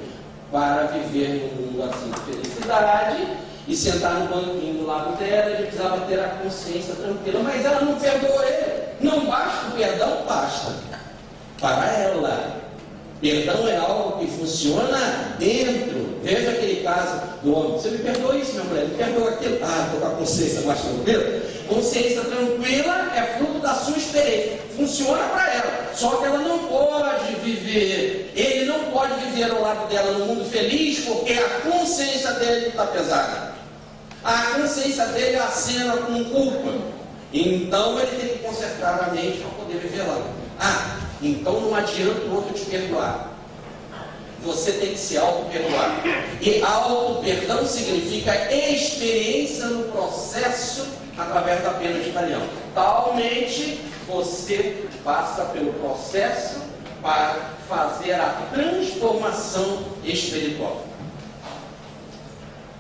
para viver num mundo assim de felicidade e sentar no banquinho do lado dela. Ele precisava ter a consciência tranquila, mas ela não perdoou ele. Não basta o perdão, basta para ela. Perdão é algo que funciona dentro. Veja aquele caso do homem: você me perdoa isso, minha mulher, me perdoa aquilo. Estou com a consciência mais tranquila. Consciência tranquila é fruto da sua experiência, funciona para ela, só que ela não pode viver, ele não pode viver ao lado dela no mundo feliz, porque a consciência dele está pesada, a consciência dele acena com culpa. Então ele tem que consertar a mente para poder viver lá. Então não adianta o outro te perdoar. Você tem que se auto-perdoar. E auto-perdão significa experiência no processo através da pena de talião. Talmente você passa pelo processo para fazer a transformação espiritual.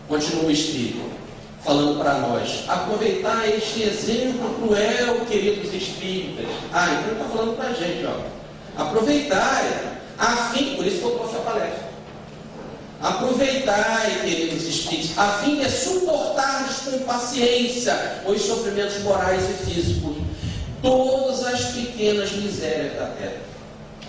Continua o Espírito falando para nós: aproveitar este exemplo cruel, queridos espíritas. Então está falando para a gente, aproveitar, por isso que eu trouxe a palestra. Aproveitai, queridos espíritos, a fim de suportarmos com paciência os sofrimentos morais e físicos, todas as pequenas misérias da terra.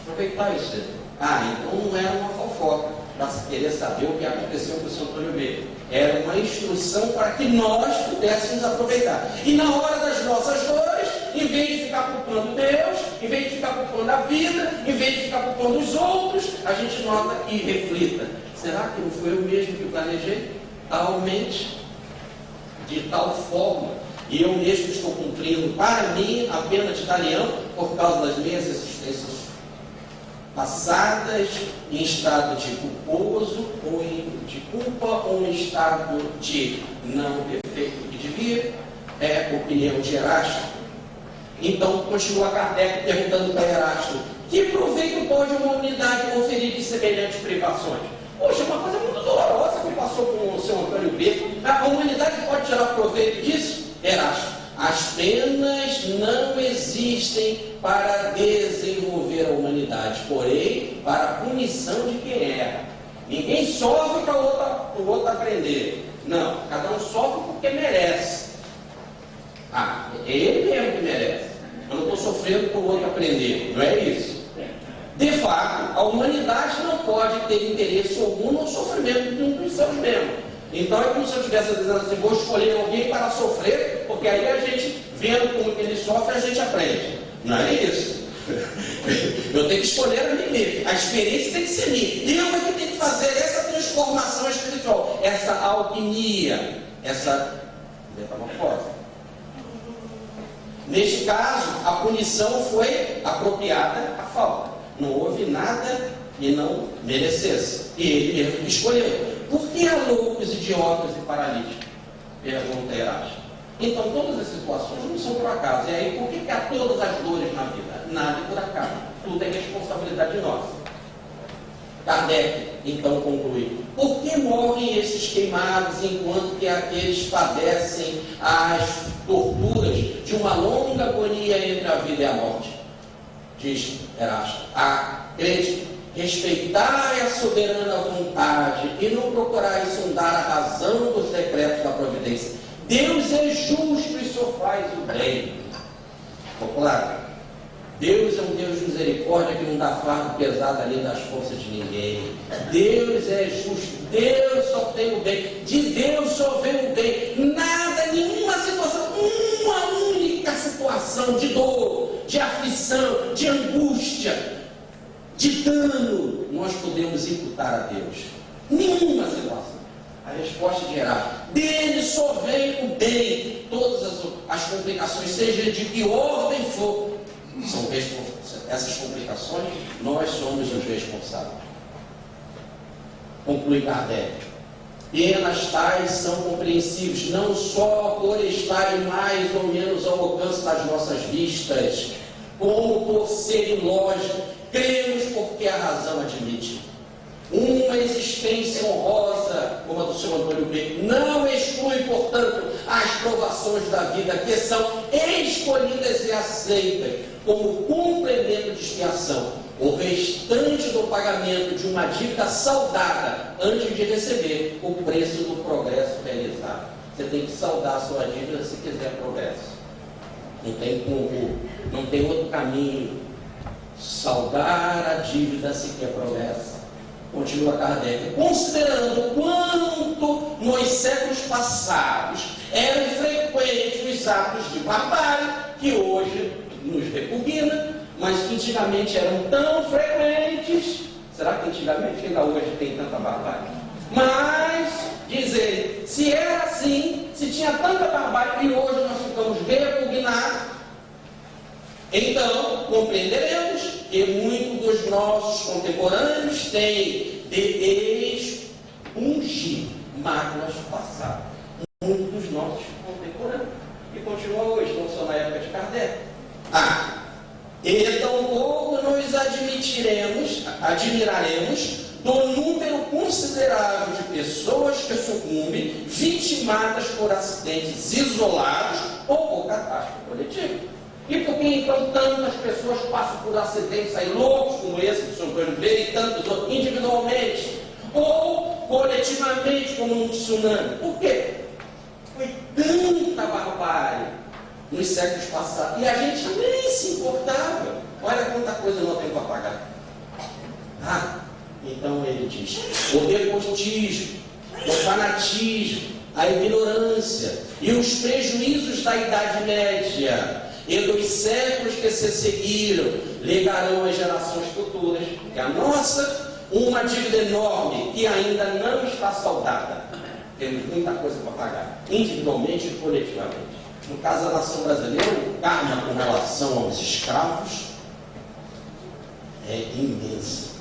Aproveitar isso. Então não era uma fofoca para querer saber o que aconteceu com o São Antônio Bessa. Era uma instrução para que nós pudéssemos aproveitar. E na hora das nossas dores, em vez de ficar culpando Deus, em vez de ficar culpando a vida, em vez de ficar culpando os outros, a gente nota e reflita: será que não foi eu mesmo que planejei? Talmente, de tal forma, e eu mesmo estou cumprindo para mim a pena de talião por causa das minhas existências passadas, em estado de culposo, ou de culpa, ou em estado de não ter feito o que devia. É a opinião de Erasto. Então continua Kardec perguntando para Erasto: que proveito pode uma unidade conferir de semelhantes privações? Poxa, é uma coisa muito dolorosa que passou com o seu Antônio B. A humanidade pode tirar proveito disso? Erasto. As penas não existem para desenvolver a humanidade, porém para a punição de quem erra. Ninguém sofre para o outro aprender. Não, cada um sofre porque merece. É ele mesmo que merece. Eu não estou sofrendo para o outro aprender. Não é isso. De fato, a humanidade não pode ter interesse algum no sofrimento dos seus membros. Então é como se eu estivesse dizendo assim, vou escolher alguém para sofrer, porque aí a gente, vendo como que ele sofre, a gente aprende. Não é isso. Eu tenho que escolher a mim mesmo. A experiência tem que ser minha. E eu é que tenho que fazer essa transformação espiritual, essa alquimia, essa metamorfose. Neste caso, a punição foi apropriada à falta. Não houve nada que não merecesse. E ele mesmo escolheu. Por que há loucos, idiotas e paralíticos? Pergunta Erasto. Então, todas as situações não são por acaso. E aí, por que há todas as dores na vida? Nada é por acaso. Tudo é responsabilidade nossa. Kardec, então, conclui. Por que morrem esses queimados enquanto que aqueles padecem as torturas de uma longa agonia entre a vida e a morte? Diz Erasto. Crente, respeitai a soberana vontade e não procurai sondar a razão dos decretos da providência. Deus é justo e só faz o bem. Popular, Deus é um Deus de misericórdia que não dá fardo pesado ali das forças de ninguém. Deus é justo, Deus só tem o bem, de Deus só vem o bem. Nada, nenhuma situação, uma única situação de dor, de aflição, de angústia, de dano, nós podemos imputar a Deus. Nenhuma situação. A resposta de Erasto, dele só vem o bem. Todas as complicações, seja de que ordem for, são responsáveis. Essas complicações, nós somos os responsáveis. Conclui Kardec. Penas tais são compreensíveis, não só por estarem mais ou menos ao alcance das nossas vistas, como por serem lógicas. Cremos porque a razão admite. Uma existência honrosa, como a do seu Antônio B, não exclui, portanto, as provações da vida, que são escolhidas e aceitas como complemento de expiação, o restante do pagamento de uma dívida saldada antes de receber o preço do progresso realizado. Você tem que saldar a sua dívida se quiser progresso. Não tem como, não tem outro caminho. Saldar a dívida se quer progresso. Continua Kardec. Considerando quanto nos séculos passados eram frequentes os atos de barbárie, que hoje nos repugna, mas que antigamente eram tão frequentes. Será que antigamente ainda hoje tem tanta barbárie? Mas, diz ele, se era assim, se tinha tanta barbárie e hoje nós ficamos repugnados, então compreenderemos que muitos dos nossos contemporâneos têm de expungir máculas passadas. Muitos dos nossos contemporâneos. E continua hoje, não só na época de Kardec. E tampouco nos admiraremos do número considerável de pessoas que sucumbem vitimadas por acidentes isolados ou por catástrofe coletiva. E por que então tantas pessoas passam por acidentes aí loucos como esse do São Antônio B e tantos outros, individualmente ou coletivamente como um tsunami? Por quê? Foi tanta barbárie nos séculos passados e a gente nem se importava. Olha quanta coisa eu não tenho para pagar. Então ele diz, o despotismo, o fanatismo, a ignorância e os prejuízos da Idade Média e dos séculos que se seguiram legarão às gerações futuras, que a nossa, uma dívida enorme que ainda não está saldada. Temos muita coisa para pagar, individualmente e coletivamente. No caso da nação brasileira, o karma com relação aos escravos é imenso.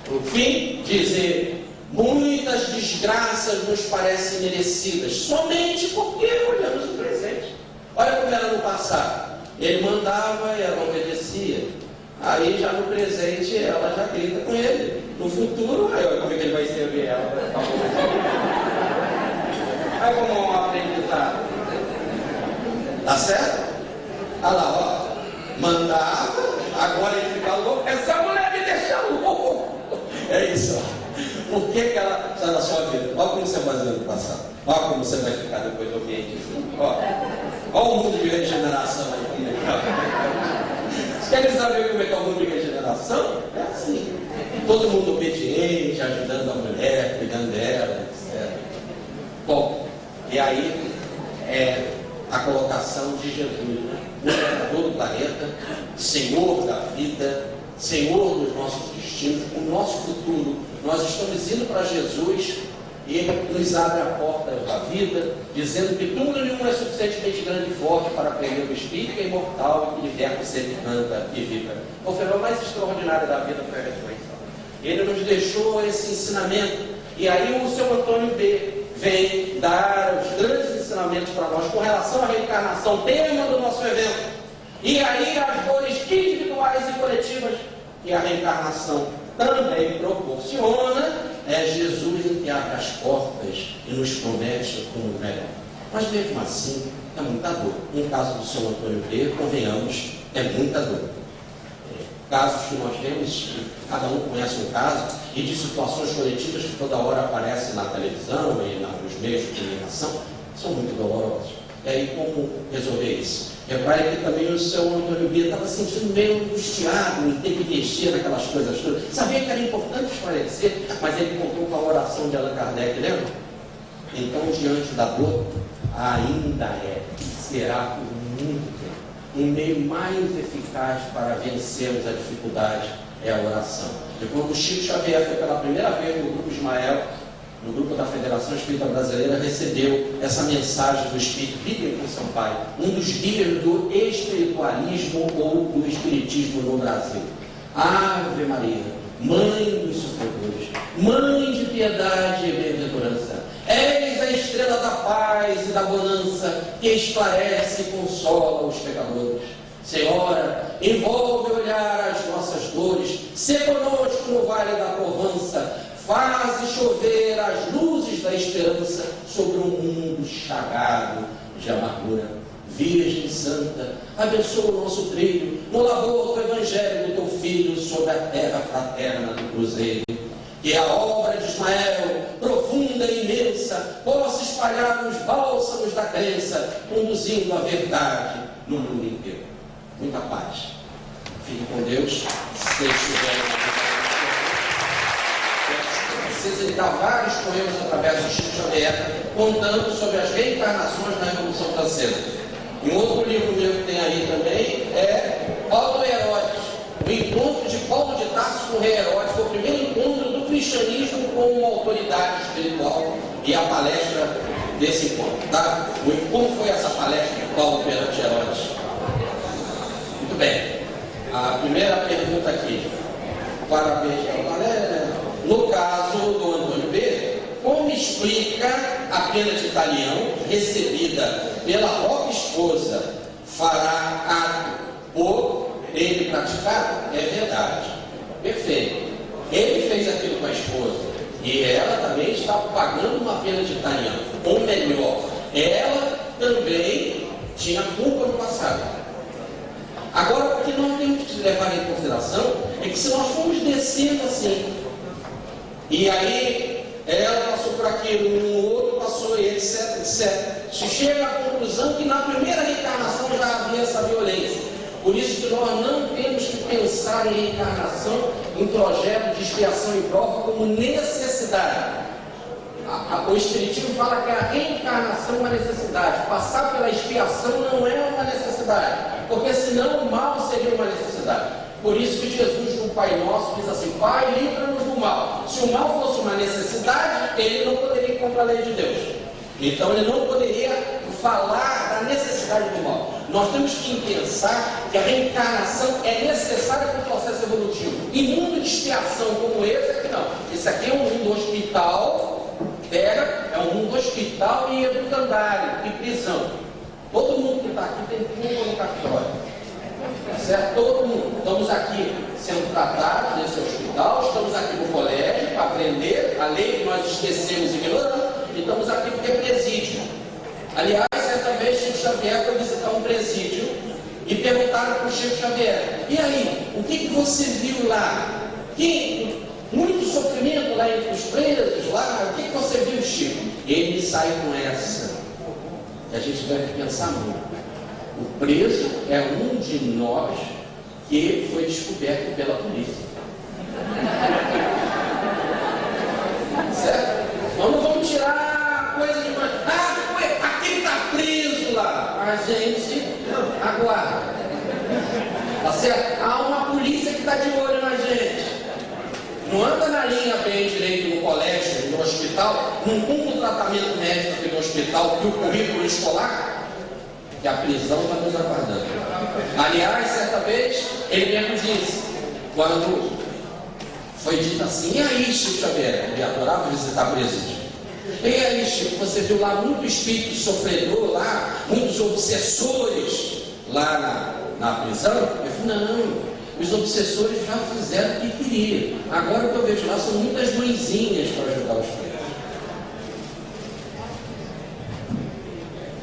Por fim, dizer, muitas desgraças nos parecem merecidas, somente porque olhamos o presente. Olha como era no passado. Ele mandava e ela obedecia. Aí já no presente ela já grita com ele. no futuro, aí olha como é que ele vai servir ela. Aí como um aprendizado. Tá certo? Olha lá, ó. Mandava, agora ele fica louco. Essa mulher me deixa louco. É isso, ó. Por que ela está na sua vida? Olha como você fazia no passado. Olha como você vai ficar depois do ambiente. Olha o mundo de regeneração aí. Vocês querem saber como é que é o mundo de regeneração? É assim. Todo mundo obediente, ajudando a mulher, cuidando dela, etc. Bom, e aí é a colocação de Jesus, né? Governador do planeta, Senhor da vida, Senhor dos nossos destinos, o nosso futuro. Nós estamos indo para Jesus e Ele nos abre a porta da vida, dizendo que túmulo nenhum é suficientemente grande e forte para prender o espírito que é imortal e que liberta, sempre anda e viva. O fenômeno mais extraordinário da vida foi a ressurreição. Ele nos deixou esse ensinamento. E aí o seu Antônio B. vem dar os grandes ensinamentos para nós com relação à reencarnação, tema do nosso evento. E aí as dores individuais e coletivas que a reencarnação também proporciona, é Jesus que abre as portas e nos promete como melhor. Mas mesmo assim, é muita dor. No caso do São Antônio B, convenhamos, é muita dor. Casos que nós temos, cada um conhece um caso, e de situações coletivas que toda hora aparecem na televisão e nos meios de comunicação, são muito dolorosos. E aí, como resolver isso? Repare que também o seu Antônio B estava se sentindo meio angustiado em ter que mexer naquelas coisas todas. Sabia que era importante esclarecer, mas ele contou com a oração de Allan Kardec, lembra? Então, diante da dor, ainda é e será por muito tempo. Um meio mais eficaz para vencermos a dificuldade é a oração. E quando o Chico Xavier foi pela primeira vez no Grupo Ismael, no grupo da Federação Espírita Brasileira, recebeu essa mensagem do Espírito Vivian com São Pai, um dos guias do espiritualismo ou do espiritismo no Brasil. Ave Maria, Mãe dos sofredores, Mãe de piedade e bem-aventurança, eis a estrela da paz e da bonança que esclarece e consola os pecadores. Senhora, envolve olhar as nossas dores, se conosco no vale da Provança, faze chover as luzes da esperança sobre um mundo chagado de amargura. Virgem Santa, abençoa o nosso trilho no labor do Evangelho do Teu Filho sobre a terra fraterna do Cruzeiro. Que a obra de Ismael, profunda e imensa, possa espalhar os bálsamos da crença, conduzindo a verdade no mundo inteiro. Muita paz. Fique com Deus. Se estiver citar vários poemas através do Chico Xavier, contando sobre as reencarnações na Revolução Francesa. E um outro livro meu que tem aí também é Paulo Herodes, o encontro de Paulo de Tarso com o rei Herodes, foi o primeiro encontro do cristianismo com uma autoridade espiritual e a palestra desse encontro. Tá? Como foi essa palestra de Paulo perante Herodes? Muito bem. A primeira pergunta aqui. Parabéns ao Valéria. No caso do Antônio B, como explica a pena de talião recebida pela própria esposa? Fará ato por ele praticar? É verdade. Perfeito. Ele fez aquilo com a esposa e ela também estava pagando uma pena de talião. Ou melhor, ela também tinha culpa no passado. Agora, o que nós temos que levar em consideração é que se nós formos descendo assim, e aí ela passou por aquilo, um outro passou, e etc, etc. Se chega à conclusão que na primeira reencarnação já havia essa violência. Por isso que nós não temos que pensar em reencarnação, em projeto de expiação e prova como necessidade. O Espiritismo fala que a reencarnação é uma necessidade. Passar pela expiação não é uma necessidade, porque senão o mal seria uma necessidade. Por isso que Jesus, no Pai Nosso, diz assim: Pai, livra-nos do mal. Se o mal fosse uma necessidade, ele não poderia ir contra a lei de Deus. Então ele não poderia falar da necessidade do mal. Nós temos que pensar que a reencarnação é necessária para o processo evolutivo. E mundo de expiação como esse é que não. Esse aqui é um mundo hospital, é um mundo hospital e educandário, e prisão. Todo mundo que está aqui tem culpa no cartório. Certo? Todo mundo. Estamos aqui sendo tratados nesse hospital, estamos aqui no colégio para aprender a lei que nós esquecemos e ignoramos, e estamos aqui porque é presídio. Aliás, certa vez Chico Xavier foi visitar um presídio e perguntaram para o Chico Xavier: e aí, o que você viu lá? Muito sofrimento lá entre os presos, lá, o que você viu, Chico? Ele sai com essa, que a gente deve pensar muito. O preso é um de nós que foi descoberto pela polícia. Certo? Nós não vamos tirar coisa de nós. Aquele está preso lá. A gente aguarda. Tá certo? Há uma polícia que está de olho na gente. Não anda na linha bem direito no colégio, no hospital, não cumpre o tratamento médico aqui no hospital e o currículo escolar, que a prisão está nos aguardando. Aliás, certa vez, ele mesmo disse, quando foi dito assim: e aí, Chico Xavier? Ele adorava visitar presídio. E aí, Chico, você viu lá muito espírito sofredor lá, muitos obsessores lá na prisão? Eu falei: não, os obsessores já fizeram o que queriam. Agora o que eu vejo lá são muitas mãezinhas para ajudar os presos.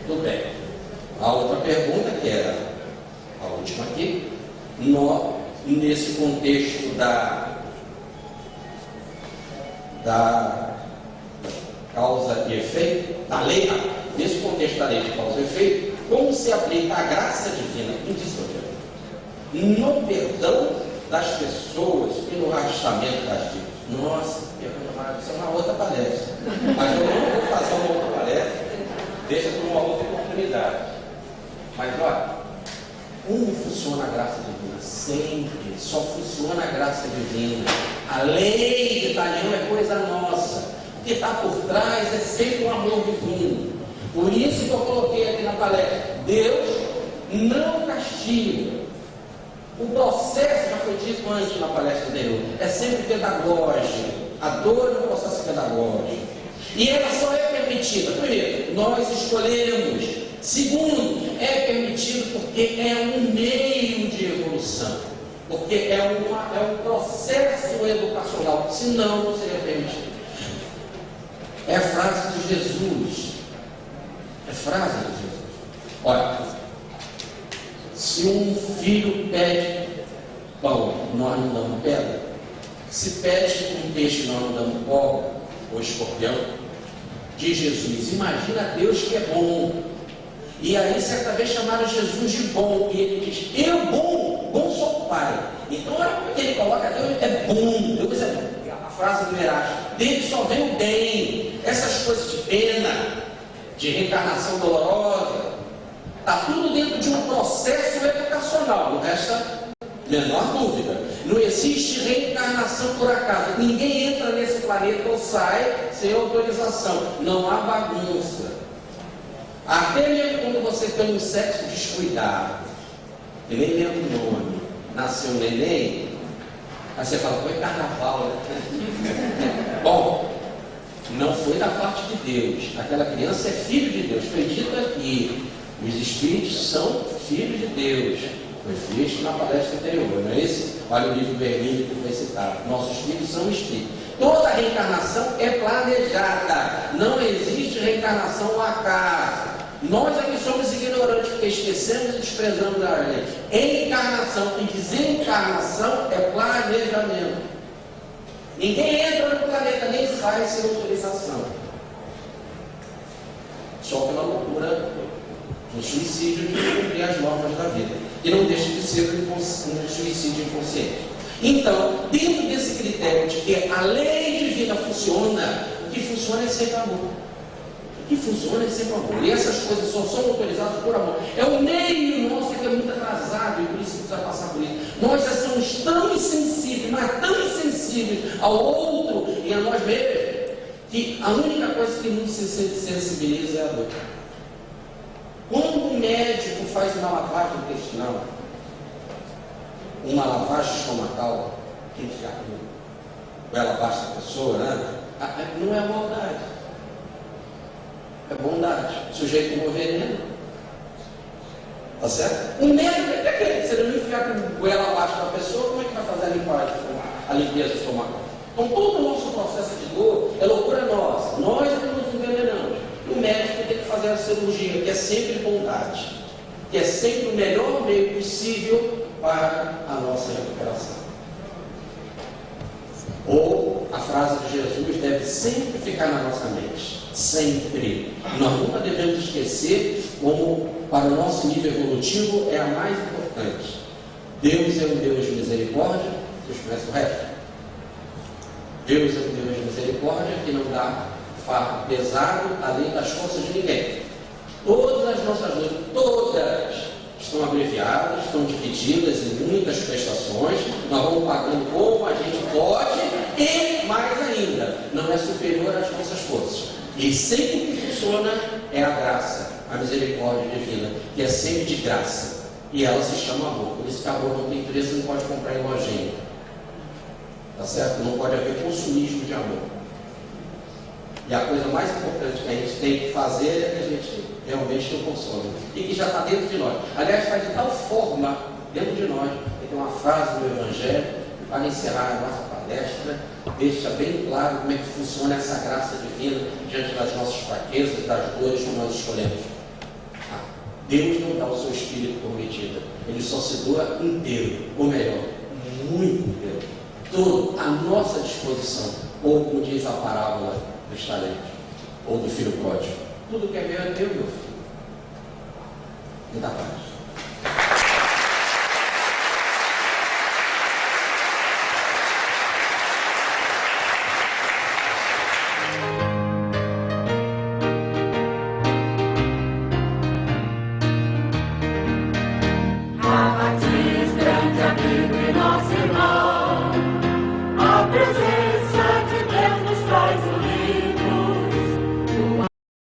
Tudo bem. A outra pergunta, que era a última aqui, nesse contexto da causa e efeito, da lei, nesse contexto da lei de causa e efeito, como se aplica a graça divina no perdão das pessoas e no arrastamento das dívidas? Nossa, isso é uma outra palestra, mas eu não vou fazer uma outra palestra, deixa para uma outra oportunidade. Mas olha, como funciona a graça divina? Sempre, só funciona a graça divina. A lei de Italiano é coisa nossa. O que está por trás é sempre o amor divino. Por isso que eu coloquei aqui na palestra: Deus não castiga. O processo, já foi dito antes na palestra anterior, é sempre pedagógico. A dor é um processo pedagógico. E ela só é permitida, primeiro, nós escolhemos. Segundo, é permitido porque é um meio de evolução, porque é um processo educacional, senão não seria permitido. É a frase de Jesus. É frase de Jesus. Olha, se um filho pede pão, nós não damos pedra. Se pede um peixe, nós não damos cobra ou escorpião. Diz Jesus: imagina Deus que é bom. E aí, certa vez, chamaram Jesus de bom. E ele diz: eu bom sou o Pai. Então, olha porque ele coloca: Deus é bom. Deus é bom. A frase do Erasto: dele só vem o bem. Essas coisas de pena, de reencarnação dolorosa, está tudo dentro de um processo educacional. Não resta menor dúvida. Não existe reencarnação por acaso. Ninguém entra nesse planeta ou sai sem autorização. Não há bagunça. Até mesmo quando você tem um sexo descuidado, eu nem lembro o nome, nasceu um neném, aí você fala: foi carnaval, né? Bom, não foi da parte de Deus. Aquela criança é filho de Deus. Foi dito aqui: os espíritos são filhos de Deus. Foi visto na palestra anterior, não é esse? Olha o livro vermelho que foi citado. Nossos filhos são espíritos. Toda reencarnação é planejada. Não existe reencarnação ao acaso. Nós aqui somos ignorantes porque esquecemos e desprezamos a lei. Encarnação e desencarnação é planejamento. Ninguém entra no planeta nem sai sem autorização. Só pela loucura do suicídio de cumprir as normas da vida. E não deixa de ser um suicídio inconsciente. Então, dentro desse critério de que a lei divina funciona, o que funciona é sempre amor. O que funciona é sempre amor. E essas coisas só são autorizadas por amor. É o meio nosso que é muito atrasado e por isso precisa passar por isso. Nós já somos tão insensíveis, mas tão insensíveis ao outro e a nós mesmos, que a única coisa que nos sensibiliza é a dor. Quando um médico faz uma lavagem intestinal, uma lavagem estomacal, quem já viu? Ou ela basta a pessoa, né? Não é maldade, é bondade. O sujeito tomou veneno, Tá certo? Um médico é aquele, se ele não enfiar com goela abaixo da pessoa, como é que vai fazer a limpeza, a limpeza estomacal? Então todo o nosso processo de dor é loucura nossa. Nós é que nos envenenamos. E o médico tem que fazer a cirurgia, que é sempre bondade, que é sempre o melhor meio possível para a nossa recuperação. Ou a frase de Jesus deve sempre ficar na nossa mente. Sempre. Nós nunca devemos esquecer como, para o nosso nível evolutivo, é a mais importante. Deus é um Deus de misericórdia. Vocês conhecem o resto? Deus é um Deus de misericórdia que não dá fardo pesado além das forças de ninguém. Todas as nossas lutas, todas, estão abreviadas, estão divididas em muitas prestações. Nós vamos pagando como a gente pode e mais ainda, não é superior às nossas forças. E sempre o que funciona é a graça, a misericórdia divina, que é sempre de graça. E ela se chama amor. Por isso que amor não tem preço, não pode comprar em lojinha. Tá certo? Não pode haver consumismo de amor. E a coisa mais importante que a gente tem que fazer é que a gente realmente não consome. E que já está dentro de nós. Aliás, está de tal forma dentro de nós, que tem uma frase do Evangelho, que para encerrar a nossa palestra, deixa bem claro como é que funciona essa graça divina diante das nossas fraquezas, das dores que nós escolhemos. Deus não dá o seu espírito por medida. Ele só se doa inteiro, ou melhor, muito inteiro. Todo à nossa disposição. Ou como diz a parábola dos talentos, ou do filho pródigo. Tudo que é meu, meu filho. Muita paz.